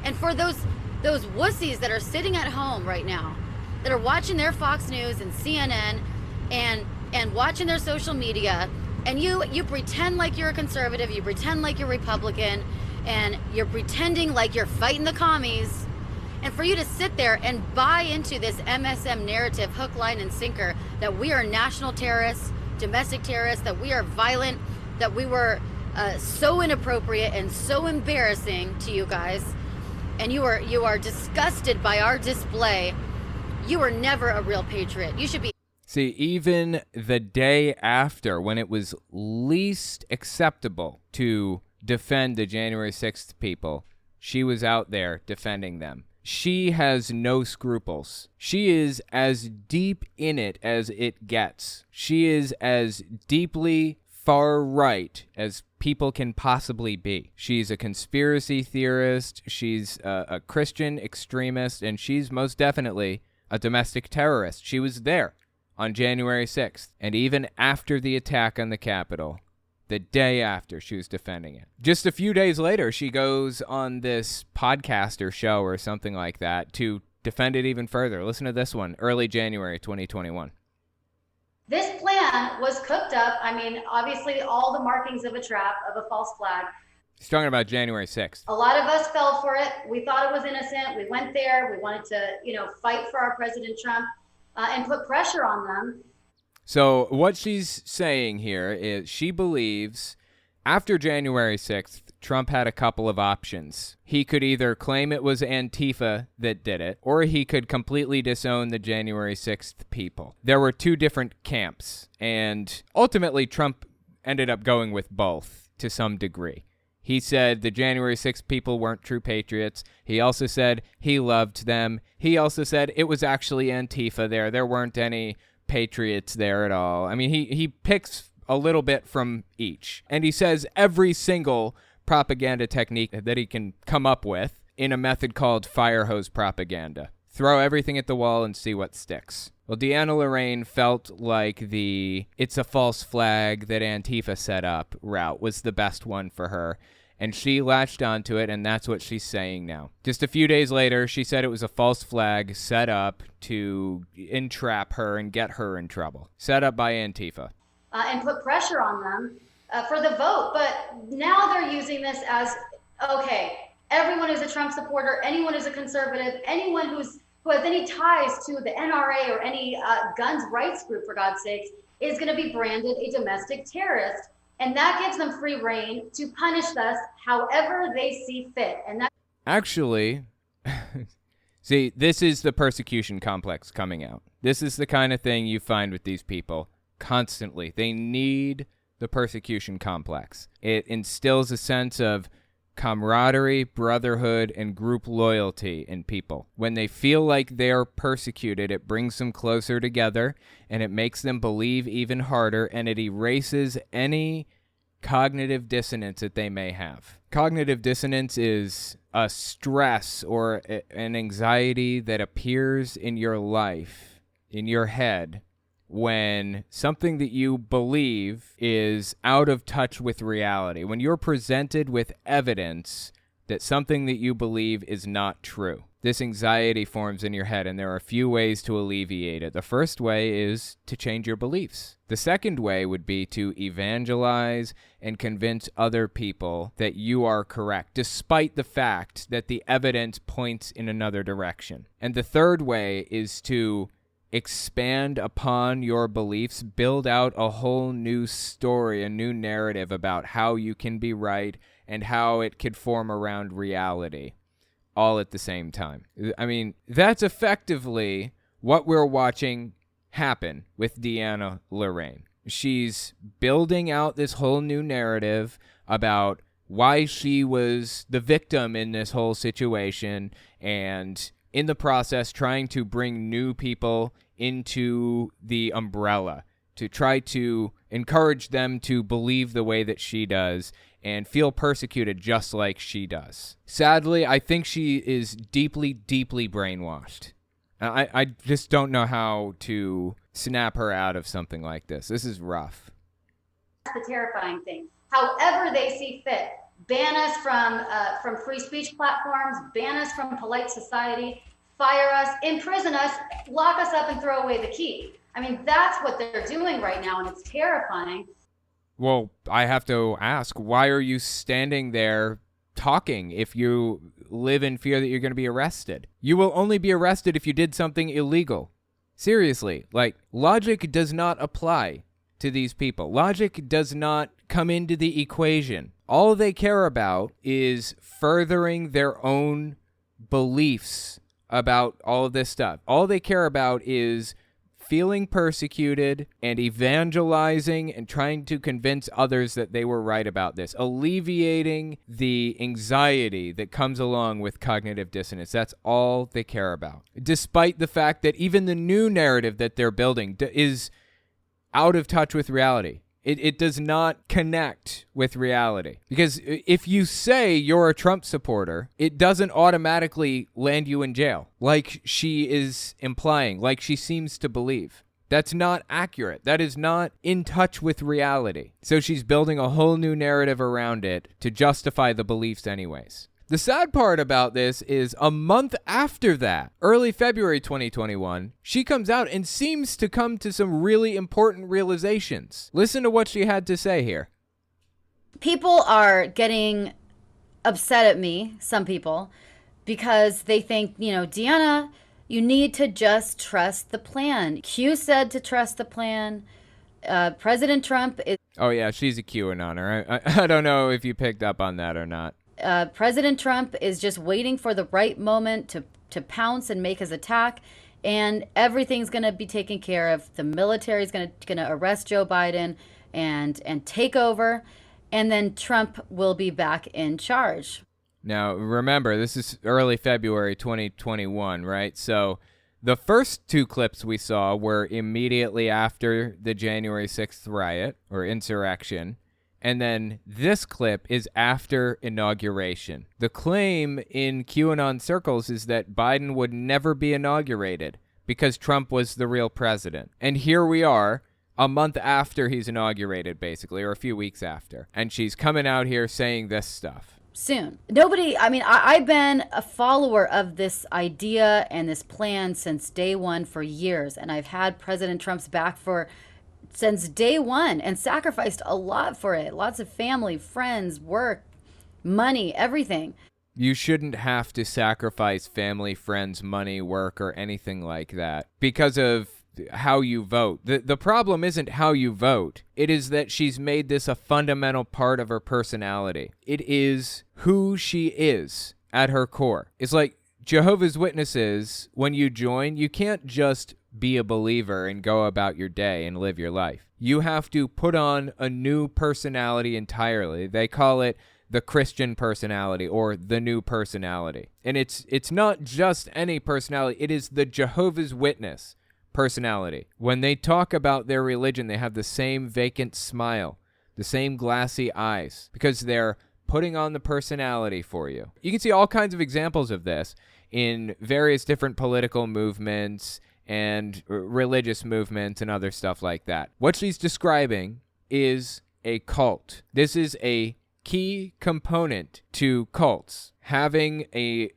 And for those wussies that are sitting at home right now, that are watching their Fox News and CNN and watching their social media, and you pretend like you're a conservative, you pretend like you're Republican, and you're pretending like you're fighting the commies, and for you to sit there and buy into this MSM narrative, hook, line, and sinker, that we are national terrorists, domestic terrorists, that we are violent, that we were so inappropriate and so embarrassing to you guys, and you are disgusted by our display, you are never a real patriot. You should be. See, even the day after, when it was least acceptable to defend the January 6th people, she was out there defending them. She has no scruples. She is as deep in it as it gets. She is as deeply far right as people can possibly be. She's a conspiracy theorist. She's a Christian extremist, and she's most definitely a domestic terrorist. She was there on January 6th, and even after the attack on the Capitol, the day after, she was defending it. Just a few days later, she goes on this podcast or show or something like that to defend it even further. Listen to this one, early January 2021. This plan was cooked up. I mean, obviously, all the markings of a trap, of a false flag. He's talking about January 6th. A lot of us fell for it. We thought it was innocent. We went there. We wanted to, fight for our President Trump. And put pressure on them. So what she's saying here is she believes after January 6th, Trump had a couple of options. He could either claim it was Antifa that did it, or he could completely disown the January 6th people. There were two different camps, and ultimately Trump ended up going with both to some degree. He said the January 6th people weren't true patriots. He also said he loved them. He also said it was actually Antifa there. There weren't any patriots there at all. I mean, he picks a little bit from each. And he says every single propaganda technique that he can come up with in a method called fire hose propaganda. Throw everything at the wall and see what sticks. Well, Deanna Lorraine felt like the it's a false flag that Antifa set up route was the best one for her, and she latched onto it, and that's what she's saying now. Just a few days later, she said it was a false flag set up to entrap her and get her in trouble, set up by Antifa. And put pressure on them for the vote. But now they're using this as, okay, everyone is a Trump supporter, anyone is a conservative, anyone who has any ties to the NRA or any guns rights group, for God's sakes, is going to be branded a domestic terrorist. And that gives them free reign to punish us however they see fit. And that actually, see, this is the persecution complex coming out. This is the kind of thing you find with these people constantly. They need the persecution complex. It instills a sense of camaraderie, brotherhood, and group loyalty in people. When they feel like they're persecuted, it brings them closer together, and it makes them believe even harder, and it erases any cognitive dissonance that they may have. Cognitive dissonance is a stress or an anxiety that appears in your life, in your head, when something that you believe is out of touch with reality. When you're presented with evidence that something that you believe is not true. This anxiety forms in your head, and there are a few ways to alleviate it. The first way is to change your beliefs. The second way would be to evangelize and convince other people that you are correct, despite the fact that the evidence points in another direction. And the third way is to expand upon your beliefs, build out a whole new story, a new narrative about how you can be right and how it could form around reality, all at the same time. I mean, that's effectively what we're watching happen with Deanna Lorraine. She's building out this whole new narrative about why she was the victim in this whole situation, and in the process trying to bring new people into the umbrella to try to encourage them to believe the way that she does and feel persecuted just like she does. Sadly, I think she is deeply, deeply brainwashed. I just don't know how to snap her out of something like this. This is rough. That's the terrifying thing. However they see fit. Ban us from free speech platforms, ban us from polite society, fire us, imprison us, lock us up and throw away the key. I mean, that's what they're doing right now, and it's terrifying. Well, I have to ask, why are you standing there talking if you live in fear that you're going to be arrested? You will only be arrested if you did something illegal. Seriously, like, logic does not apply to these people. Logic does not come into the equation. All they care about is furthering their own beliefs about all of this stuff. All they care about is feeling persecuted and evangelizing and trying to convince others that they were right about this, alleviating the anxiety that comes along with cognitive dissonance. That's all they care about. Despite the fact that even the new narrative that they're building is out of touch with reality. It does not connect with reality. Because if you say you're a Trump supporter, it doesn't automatically land you in jail, like she is implying, like she seems to believe. That's not accurate. That is not in touch with reality. So she's building a whole new narrative around it to justify the beliefs anyways. The sad part about this is a month after that, early February 2021, she comes out and seems to come to some really important realizations. Listen to what she had to say here. People are getting upset at me, some people, because they think, Deanna, you need to just trust the plan. Q said to trust the plan. President Trump is... Oh, yeah, she's a QAnoner. I don't know if you picked up on that or not. President Trump is just waiting for the right moment to pounce and make his attack, and everything's going to be taken care of. The military is going to arrest Joe Biden and take over, and then Trump will be back in charge. Now, remember, this is early February 2021, right? So the first two clips we saw were immediately after the January 6th riot or insurrection. And then this clip is after inauguration. The claim in QAnon circles is that Biden would never be inaugurated because Trump was the real president. And here we are, a month after he's inaugurated, basically, or a few weeks after. And she's coming out here saying this stuff. Soon. I've been a follower of this idea and this plan since day one for years. And I've had President Trump's back since day one and sacrificed a lot for it. Lots of family, friends, work, money, everything. You shouldn't have to sacrifice family, friends, money, work, or anything like that because of how you vote. The problem isn't how you vote. It is that she's made this a fundamental part of her personality. It is who she is at her core. It's like Jehovah's Witnesses, when you join, you can't just be a believer and go about your day and live your life. You have to put on a new personality entirely. They call it the Christian personality or the new personality. And it's not just any personality. It is the Jehovah's Witness personality. When they talk about their religion, they have the same vacant smile, the same glassy eyes, because they're putting on the personality for you. You can see all kinds of examples of this in various different political movements and religious movements and other stuff like that. What she's describing is a cult. This is a key component to cults, having a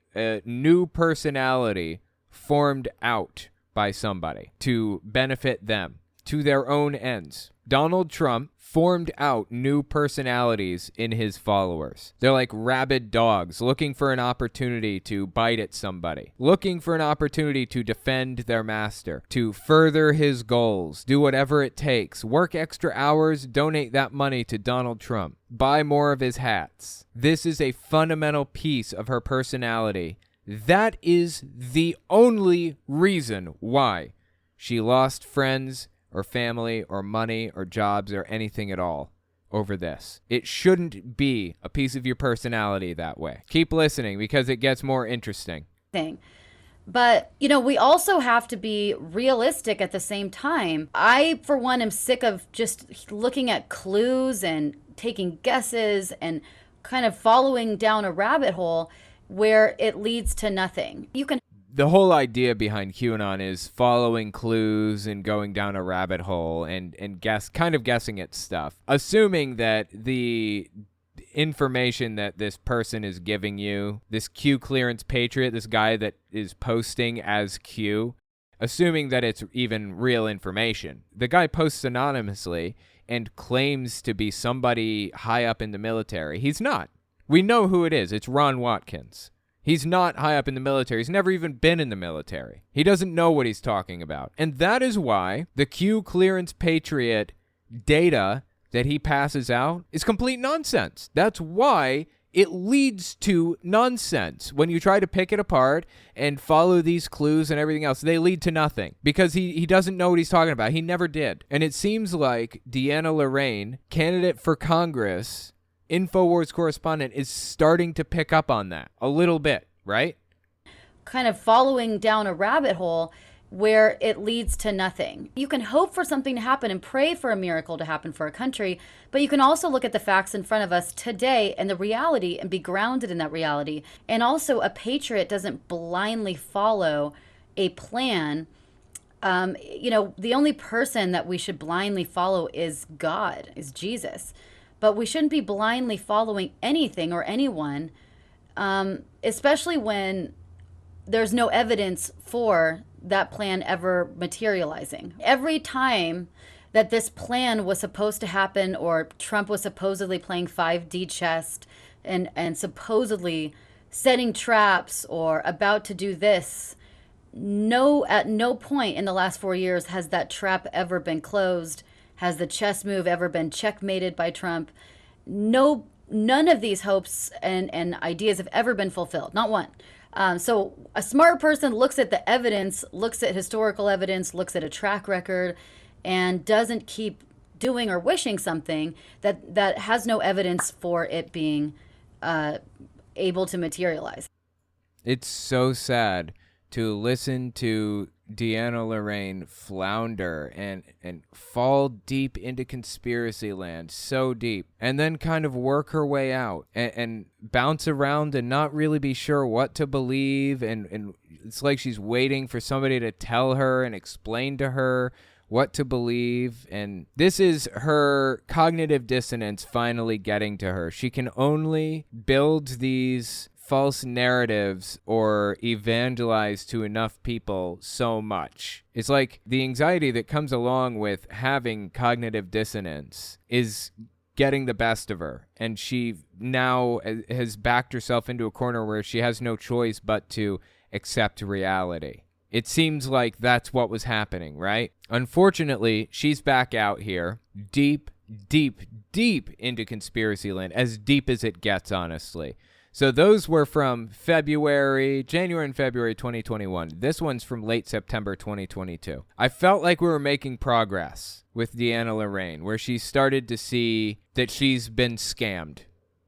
new personality formed out by somebody to benefit them, to their own ends. Donald Trump formed out new personalities in his followers. They're like rabid dogs looking for an opportunity to bite at somebody, looking for an opportunity to defend their master, to further his goals, do whatever it takes, work extra hours, donate that money to Donald Trump, buy more of his hats. This is a fundamental piece of her personality. That is the only reason why she lost friends or family or money or jobs or anything at all over this. It shouldn't be a piece of your personality that way. Keep listening because it gets more interesting. But, we also have to be realistic at the same time. I, for one, am sick of just looking at clues and taking guesses and kind of following down a rabbit hole where it leads to nothing. The whole idea behind QAnon is following clues and going down a rabbit hole and guessing at stuff, assuming that the information that this person is giving you, this Q clearance patriot, this guy that is posting as Q, assuming that it's even real information. The guy posts anonymously and claims to be somebody high up in the military. He's not. We know who it is. It's Ron Watkins. He's not high up in the military. He's never even been in the military. He doesn't know what he's talking about. And that is why the Q clearance patriot data that he passes out is complete nonsense. That's why it leads to nonsense. When you try to pick it apart and follow these clues and everything else, they lead to nothing because he doesn't know what he's talking about. He never did. And it seems like Deanna Lorraine, candidate for Congress, InfoWars correspondent, is starting to pick up on that a little bit, right? Kind of following down a rabbit hole where it leads to nothing. You can hope for something to happen and pray for a miracle to happen for a country, but you can also look at the facts in front of us today and the reality and be grounded in that reality. And also, a patriot doesn't blindly follow a plan. The only person that we should blindly follow is God, is Jesus. But we shouldn't be blindly following anything or anyone, especially when there's no evidence for that plan ever materializing. Every time that this plan was supposed to happen, or Trump was supposedly playing 5D chess and supposedly setting traps or about to do this, at no point in the last 4 years has that trap ever been closed. Has the chess move ever been checkmated by Trump? No, none of these hopes and ideas have ever been fulfilled. Not one. So a smart person looks at the evidence, looks at historical evidence, looks at a track record, and doesn't keep doing or wishing something that has no evidence for it being able to materialize. It's so sad to listen to Deanna Lorraine flounder and fall deep into conspiracy land, so deep, and then kind of work her way out and bounce around and not really be sure what to believe, and it's like she's waiting for somebody to tell her and explain to her what to believe. And this is her cognitive dissonance finally getting to her. She can only build these false narratives or evangelize to enough people so much. It's like the anxiety that comes along with having cognitive dissonance is getting the best of her, and she now has backed herself into a corner where she has no choice but to accept reality. It seems like that's what was happening, right? Unfortunately, she's back out here, deep into conspiracy land, as deep as it gets, honestly. So those were from January and February 2021. This one's from late September 2022. I felt like we were making progress with Deanna Lorraine, where she started to see that she's been scammed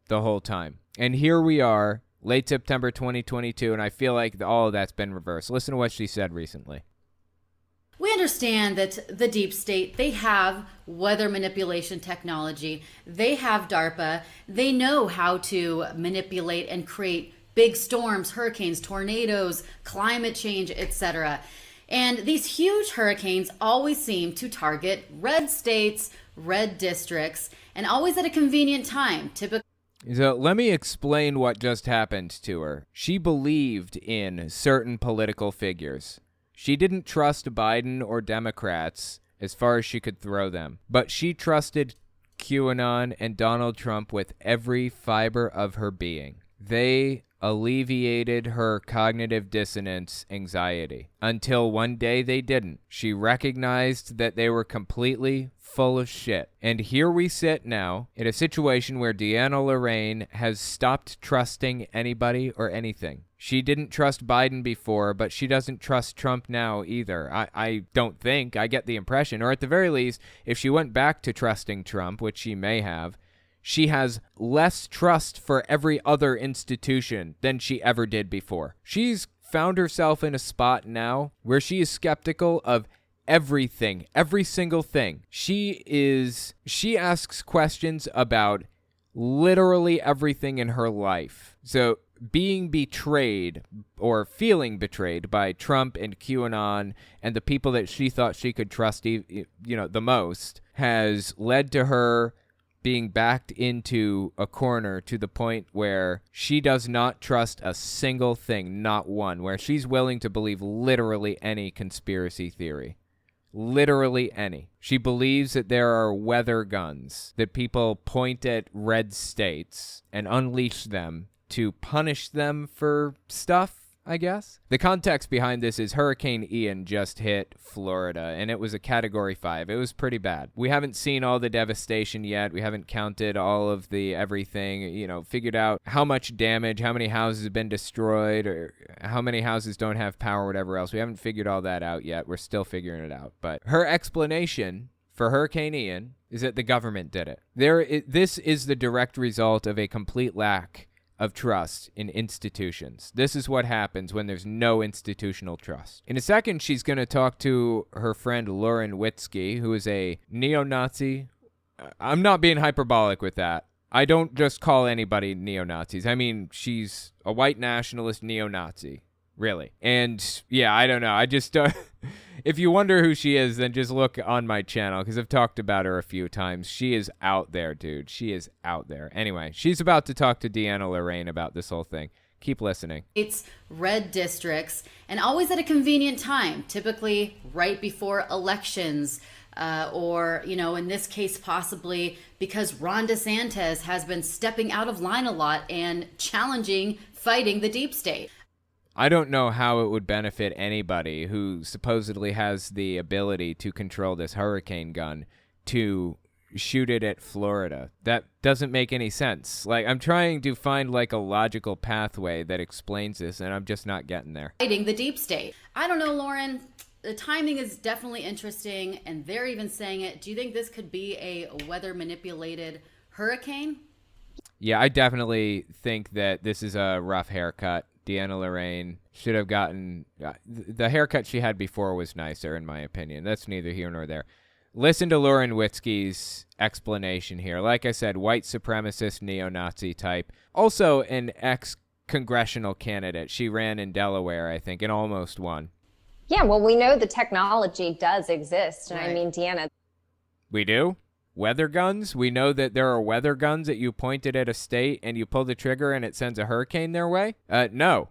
the whole time. And here we are, late September 2022, and I feel like all of that's been reversed. Listen to what she said recently. We understand that the deep state, they have weather manipulation technology. They have DARPA. They know how to manipulate and create big storms, hurricanes, tornadoes, climate change, etc. And these huge hurricanes always seem to target red states, red districts, and always at a convenient time. Typically. So let me explain what just happened to her. She believed in certain political figures. She didn't trust Biden or Democrats as far as she could throw them, but she trusted QAnon and Donald Trump with every fiber of her being. They alleviated her cognitive dissonance anxiety until one day they didn't. She recognized that they were completely full of shit. And here we sit now in a situation where Deanna Lorraine has stopped trusting anybody or anything. She didn't trust Biden before, but she doesn't trust Trump now either. I don't think. I get the impression. Or at the very least, if she went back to trusting Trump, which she may have, she has less trust for every other institution than she ever did before. She's found herself in a spot now where she is skeptical of everything, every single thing. She asks questions about literally everything in her life. So being betrayed or feeling betrayed by Trump and QAnon and the people that she thought she could trust, the most, has led to her being backed into a corner to the point where she does not trust a single thing, not one, where she's willing to believe literally any conspiracy theory. Literally any. She believes that there are weather guns that people point at red states and unleash them to punish them for stuff, I guess. The context behind this is Hurricane Ian just hit Florida, and it was a Category 5. It was pretty bad. We haven't seen all the devastation yet. We haven't counted all of the everything, figured out how much damage, how many houses have been destroyed, or how many houses don't have power, whatever else. We haven't figured all that out yet. We're still figuring it out. But her explanation for Hurricane Ian is that the government did it. This is the direct result of a complete lack of trust in institutions. This is what happens when there's no institutional trust. In a second, she's going to talk to her friend Lauren Witzke, who is a neo-Nazi. I'm not being hyperbolic with that. I don't just call anybody neo-Nazis. I mean, she's a white nationalist neo-Nazi. Really. And yeah, I don't know. I just, if you wonder who she is, then just look on my channel because I've talked about her a few times. She is out there, dude. She is out there. Anyway, she's about to talk to Deanna Lorraine about this whole thing. Keep listening. It's red districts and always at a convenient time, typically right before elections. Or, in this case, possibly because Ron DeSantis has been stepping out of line a lot and fighting the deep state. I don't know how it would benefit anybody who supposedly has the ability to control this hurricane gun to shoot it at Florida. That doesn't make any sense. I'm trying to find a logical pathway that explains this, and I'm just not getting there. Fighting the deep state. I don't know, Lauren. The timing is definitely interesting, and they're even saying it. Do you think this could be a weather-manipulated hurricane? Yeah, I definitely think that this is a rough haircut. Deanna Lorraine should have gotten... the haircut she had before was nicer, in my opinion. That's neither here nor there. Listen to Lauren Witzke's explanation here. Like I said, white supremacist neo-Nazi type. Also an ex-congressional candidate. She ran in Delaware, I think, and almost won. Yeah, well, we know the technology does exist. And Right. I mean, Deanna... We do? Weather guns? We know that there are weather guns that you pointed at a state and you pull the trigger and it sends a hurricane their way? No.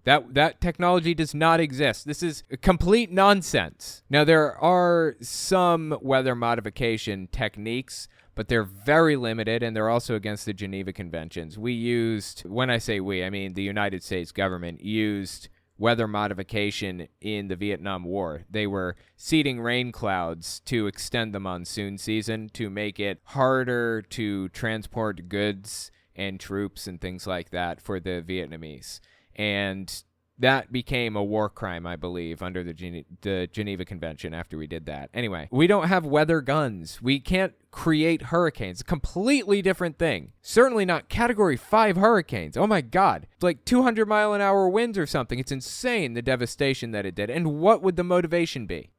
That technology does not exist. This is complete nonsense. Now, there are some weather modification techniques, but they're very limited, and they're also against the Geneva Conventions. When I say we, I mean the United States government used weather modification in the Vietnam War. They were seeding rain clouds to extend the monsoon season to make it harder to transport goods and troops and things like that for the Vietnamese. And that became a war crime, I believe, under the Geneva Convention after we did that. Anyway, we don't have weather guns. We can't create hurricanes. A completely different thing. Certainly not Category 5 hurricanes. Oh my God. It's 200-mile-an-hour winds or something. It's insane, the devastation that it did. And what would the motivation be?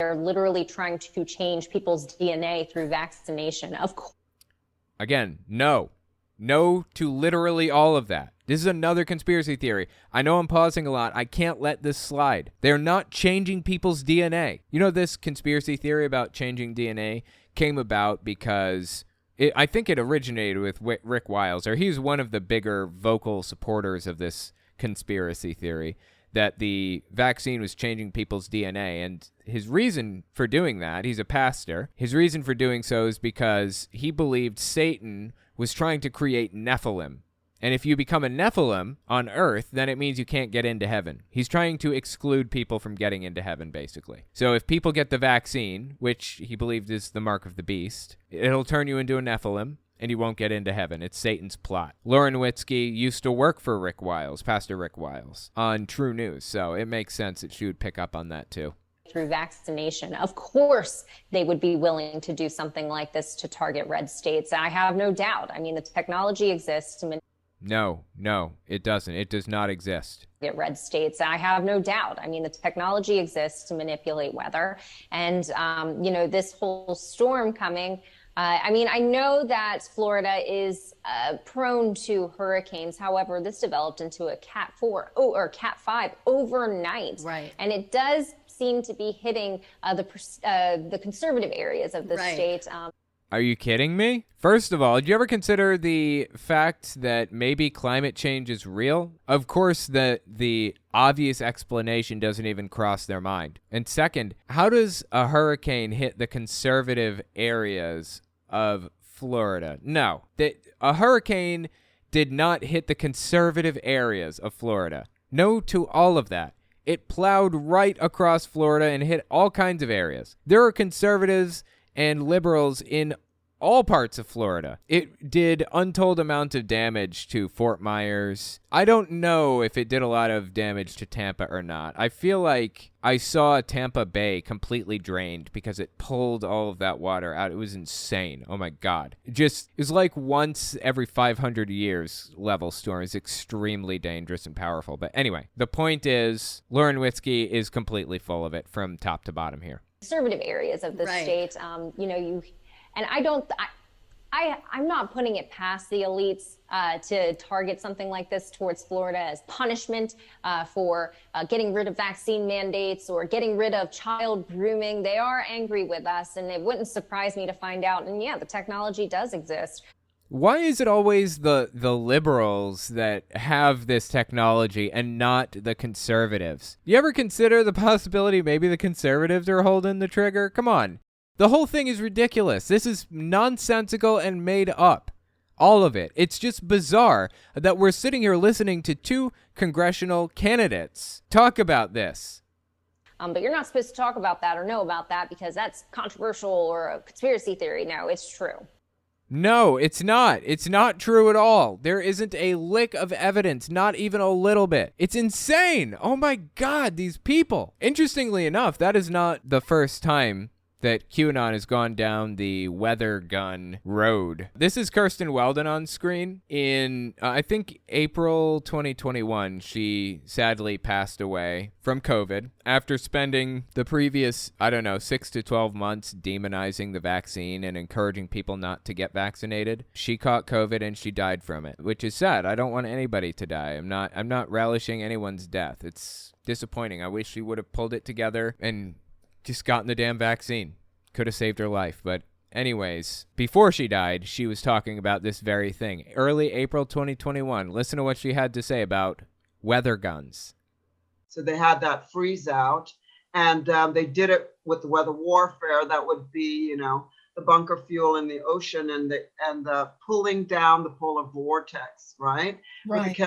They're literally trying to change people's DNA through vaccination. Of course. Again, no. No to literally all of that. This is another conspiracy theory. I know I'm pausing a lot. I can't let this slide. They're not changing people's DNA. This conspiracy theory about changing DNA came about because I think it originated with Rick Wiles, or he's one of the bigger vocal supporters of this conspiracy theory that the vaccine was changing people's DNA. And his reason for doing that, he's a pastor, his reason for doing so is because he believed Satan was trying to create Nephilim. And if you become a Nephilim on Earth, then it means you can't get into heaven. He's trying to exclude people from getting into heaven, basically. So if people get the vaccine, which he believed is the mark of the beast, it'll turn you into a Nephilim, and you won't get into heaven. It's Satan's plot. Lauren Witzke used to work for Rick Wiles, Pastor Rick Wiles, on True News, so it makes sense that she would pick up on that too. Through vaccination, of course, they would be willing to do something like this to target red states. I have no doubt. I mean, the technology exists to No, it doesn't. It does not exist. Get red states. I have no doubt. I mean, the technology exists to manipulate weather. And, this whole storm coming, I know that Florida is prone to hurricanes. However, this developed into a Cat 4 or Cat 5 overnight. Right. And it does seem to be hitting the conservative areas of the state. Are you kidding me? First of all, did you ever consider the fact that maybe climate change is real? Of course, the obvious explanation doesn't even cross their mind. And second, how does a hurricane hit the conservative areas of Florida? No, a hurricane did not hit the conservative areas of Florida. No to all of that. It plowed right across Florida and hit all kinds of areas. There are conservatives and liberals in all parts of Florida. It did untold amount of damage to Fort Myers. I don't know if it did a lot of damage to Tampa or not. I feel like I saw Tampa Bay completely drained because it pulled all of that water out. It was insane. Oh my God. It was like once every 500 years level storm. Is extremely dangerous and powerful. But anyway, the point is Lauren Witzke is completely full of it from top to bottom here. Conservative areas of the state, and I'm not putting it past the elites to target something like this towards Florida as punishment for getting rid of vaccine mandates or getting rid of child grooming. They are angry with us, and it wouldn't surprise me to find out. And yeah, the technology does exist. Why is it always the liberals that have this technology and not the conservatives? You ever consider the possibility maybe the conservatives are holding the trigger? Come on. The whole thing is ridiculous. This is nonsensical and made up. All of it. It's just bizarre that we're sitting here listening to two congressional candidates talk about this. But you're not supposed to talk about that or know about that because that's controversial or a conspiracy theory. No, it's true. No, it's not. It's not true at all. There isn't a lick of evidence, not even a little bit. It's insane. Oh my God, these people. Interestingly enough, that is not the first time that QAnon has gone down the weather gun road. This is Kirsten Weldon on screen. In, I think, April 2021, she sadly passed away from COVID after spending the previous, 6 to 12 months demonizing the vaccine and encouraging people not to get vaccinated. She caught COVID and she died from it, which is sad. I don't want anybody to die. I'm not relishing anyone's death. It's disappointing. I wish she would have pulled it together and just gotten the damn vaccine. Could have saved her life. But anyways, before she died, she was talking about this very thing. Early April 2021. Listen to what she had to say about weather guns. So they had that freeze out, and they did it with the weather warfare. That would be, the bunker fuel in the ocean and the pulling down the polar vortex, right? Right.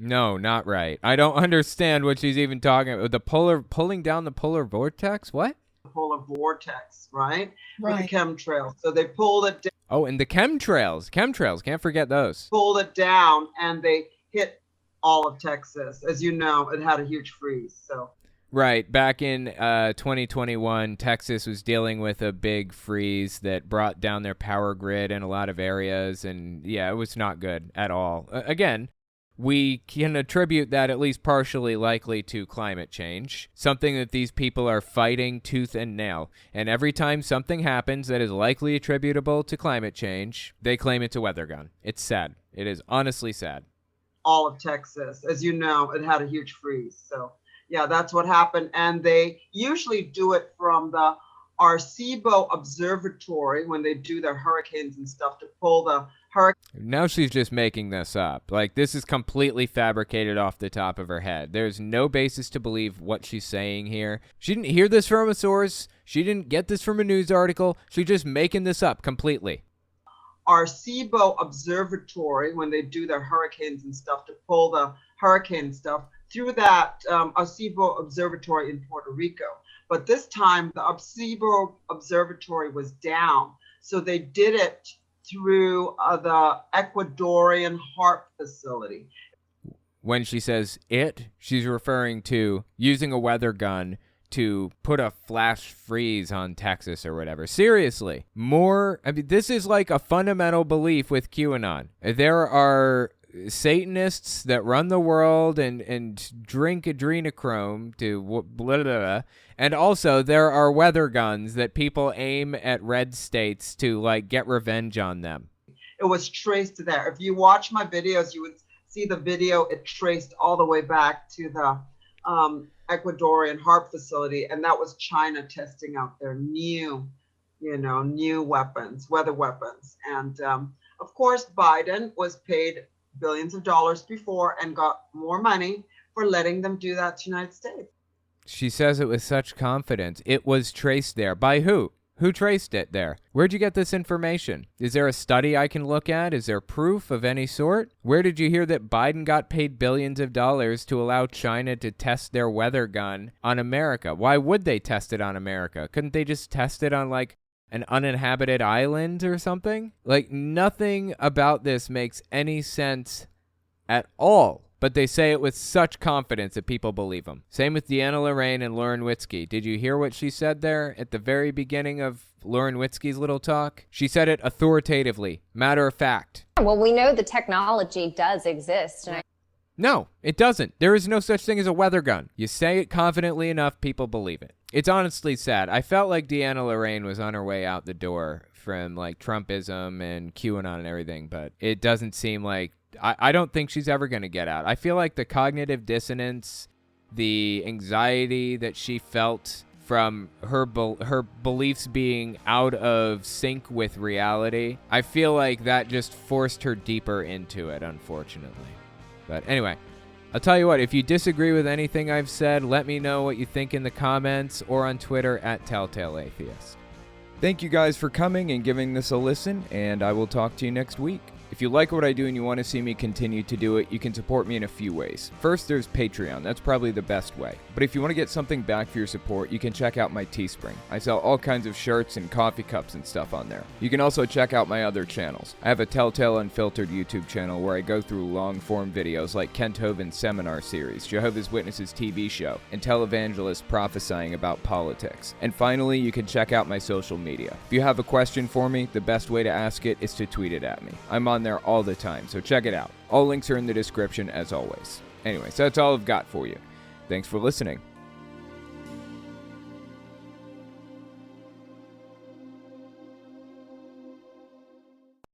No, not right. I don't understand what she's even talking about. Pulling down the polar vortex? What? Polar vortex, right? Right. With the chemtrails. So they pulled it down. Oh, and the chemtrails. Can't forget those. Pulled it down and they hit all of Texas. As you know, it had a huge freeze. So right. Back in 2021, Texas was dealing with a big freeze that brought down their power grid in a lot of areas. And yeah, it was not good at all. Again, we can attribute that at least partially likely to climate change, something that these people are fighting tooth and nail. And every time something happens that is likely attributable to climate change, they claim it's a weather gun. It's sad. It is honestly sad. All of Texas. As you know, it had a huge freeze. So yeah, that's what happened. And they usually do it from the Arecibo Observatory, when they do their hurricanes and stuff to pull the hurricane. Now she's just making this up. Like, this is completely fabricated off the top of her head. There's no basis to believe what she's saying here. She didn't hear this from a source. She didn't get this from a news article. She's just making this up completely. Arecibo Observatory, when they do their hurricanes and stuff to pull the hurricane stuff through that Arecibo Observatory in Puerto Rico. But this time the Arecibo Observatory was down. So they did it through the Ecuadorian HARP facility. When she says it, she's referring to using a weather gun to put a flash freeze on Texas or whatever. Seriously, this is like a fundamental belief with QAnon. There are Satanists that run the world and drink adrenochrome to blah, blah, blah. And also there are weather guns that people aim at red states to like get revenge on them. It was traced there. If you watch my videos, you would see the video. It traced all the way back to the Ecuadorian HARP facility, and that was China testing out their new weapons, weather weapons. And of course, Biden was paid billions of dollars before and got more money for letting them do that to the United States. She says it with such confidence. It was traced there. By who? Who traced it there? Where'd you get this information? Is there a study I can look at? Is there proof of any sort? Where did you hear that Biden got paid billions of dollars to allow China to test their weather gun on America? Why would they test it on America? Couldn't they just test it on like an uninhabited island or something? Like, nothing about this makes any sense at all. But they say it with such confidence that people believe them. Same with Deanna Lorraine and Lauren Witzke. Did you hear what she said there at the very beginning of Lauren Witzke's little talk? She said it authoritatively, matter of fact. Well, we know the technology does exist. No, it doesn't. There is no such thing as a weather gun. You say it confidently enough, people believe it. It's honestly sad. I felt like Deanna Lorraine was on her way out the door from like Trumpism and QAnon and everything, but it doesn't seem like I don't think she's ever going to get out. I feel like the cognitive dissonance, the anxiety that she felt from her beliefs being out of sync with reality, I feel like that just forced her deeper into it, unfortunately. But anyway, I'll tell you what, if you disagree with anything I've said, let me know what you think in the comments or on Twitter at TelltaleAtheist. Thank you guys for coming and giving this a listen, and I will talk to you next week. If you like what I do and you want to see me continue to do it, you can support me in a few ways. First, there's Patreon. That's probably the best way. But if you want to get something back for your support, you can check out my Teespring. I sell all kinds of shirts and coffee cups and stuff on there. You can also check out my other channels. I have a Telltale Unfiltered YouTube channel where I go through long-form videos like Kent Hovind's seminar series, Jehovah's Witnesses TV show, and televangelists prophesying about politics. And finally, you can check out my social media. If you have a question for me, the best way to ask it is to tweet it at me. I'm on there all the time, so check it out. All links are in the description as always. Anyways, that's all I've got for you. Thanks for listening.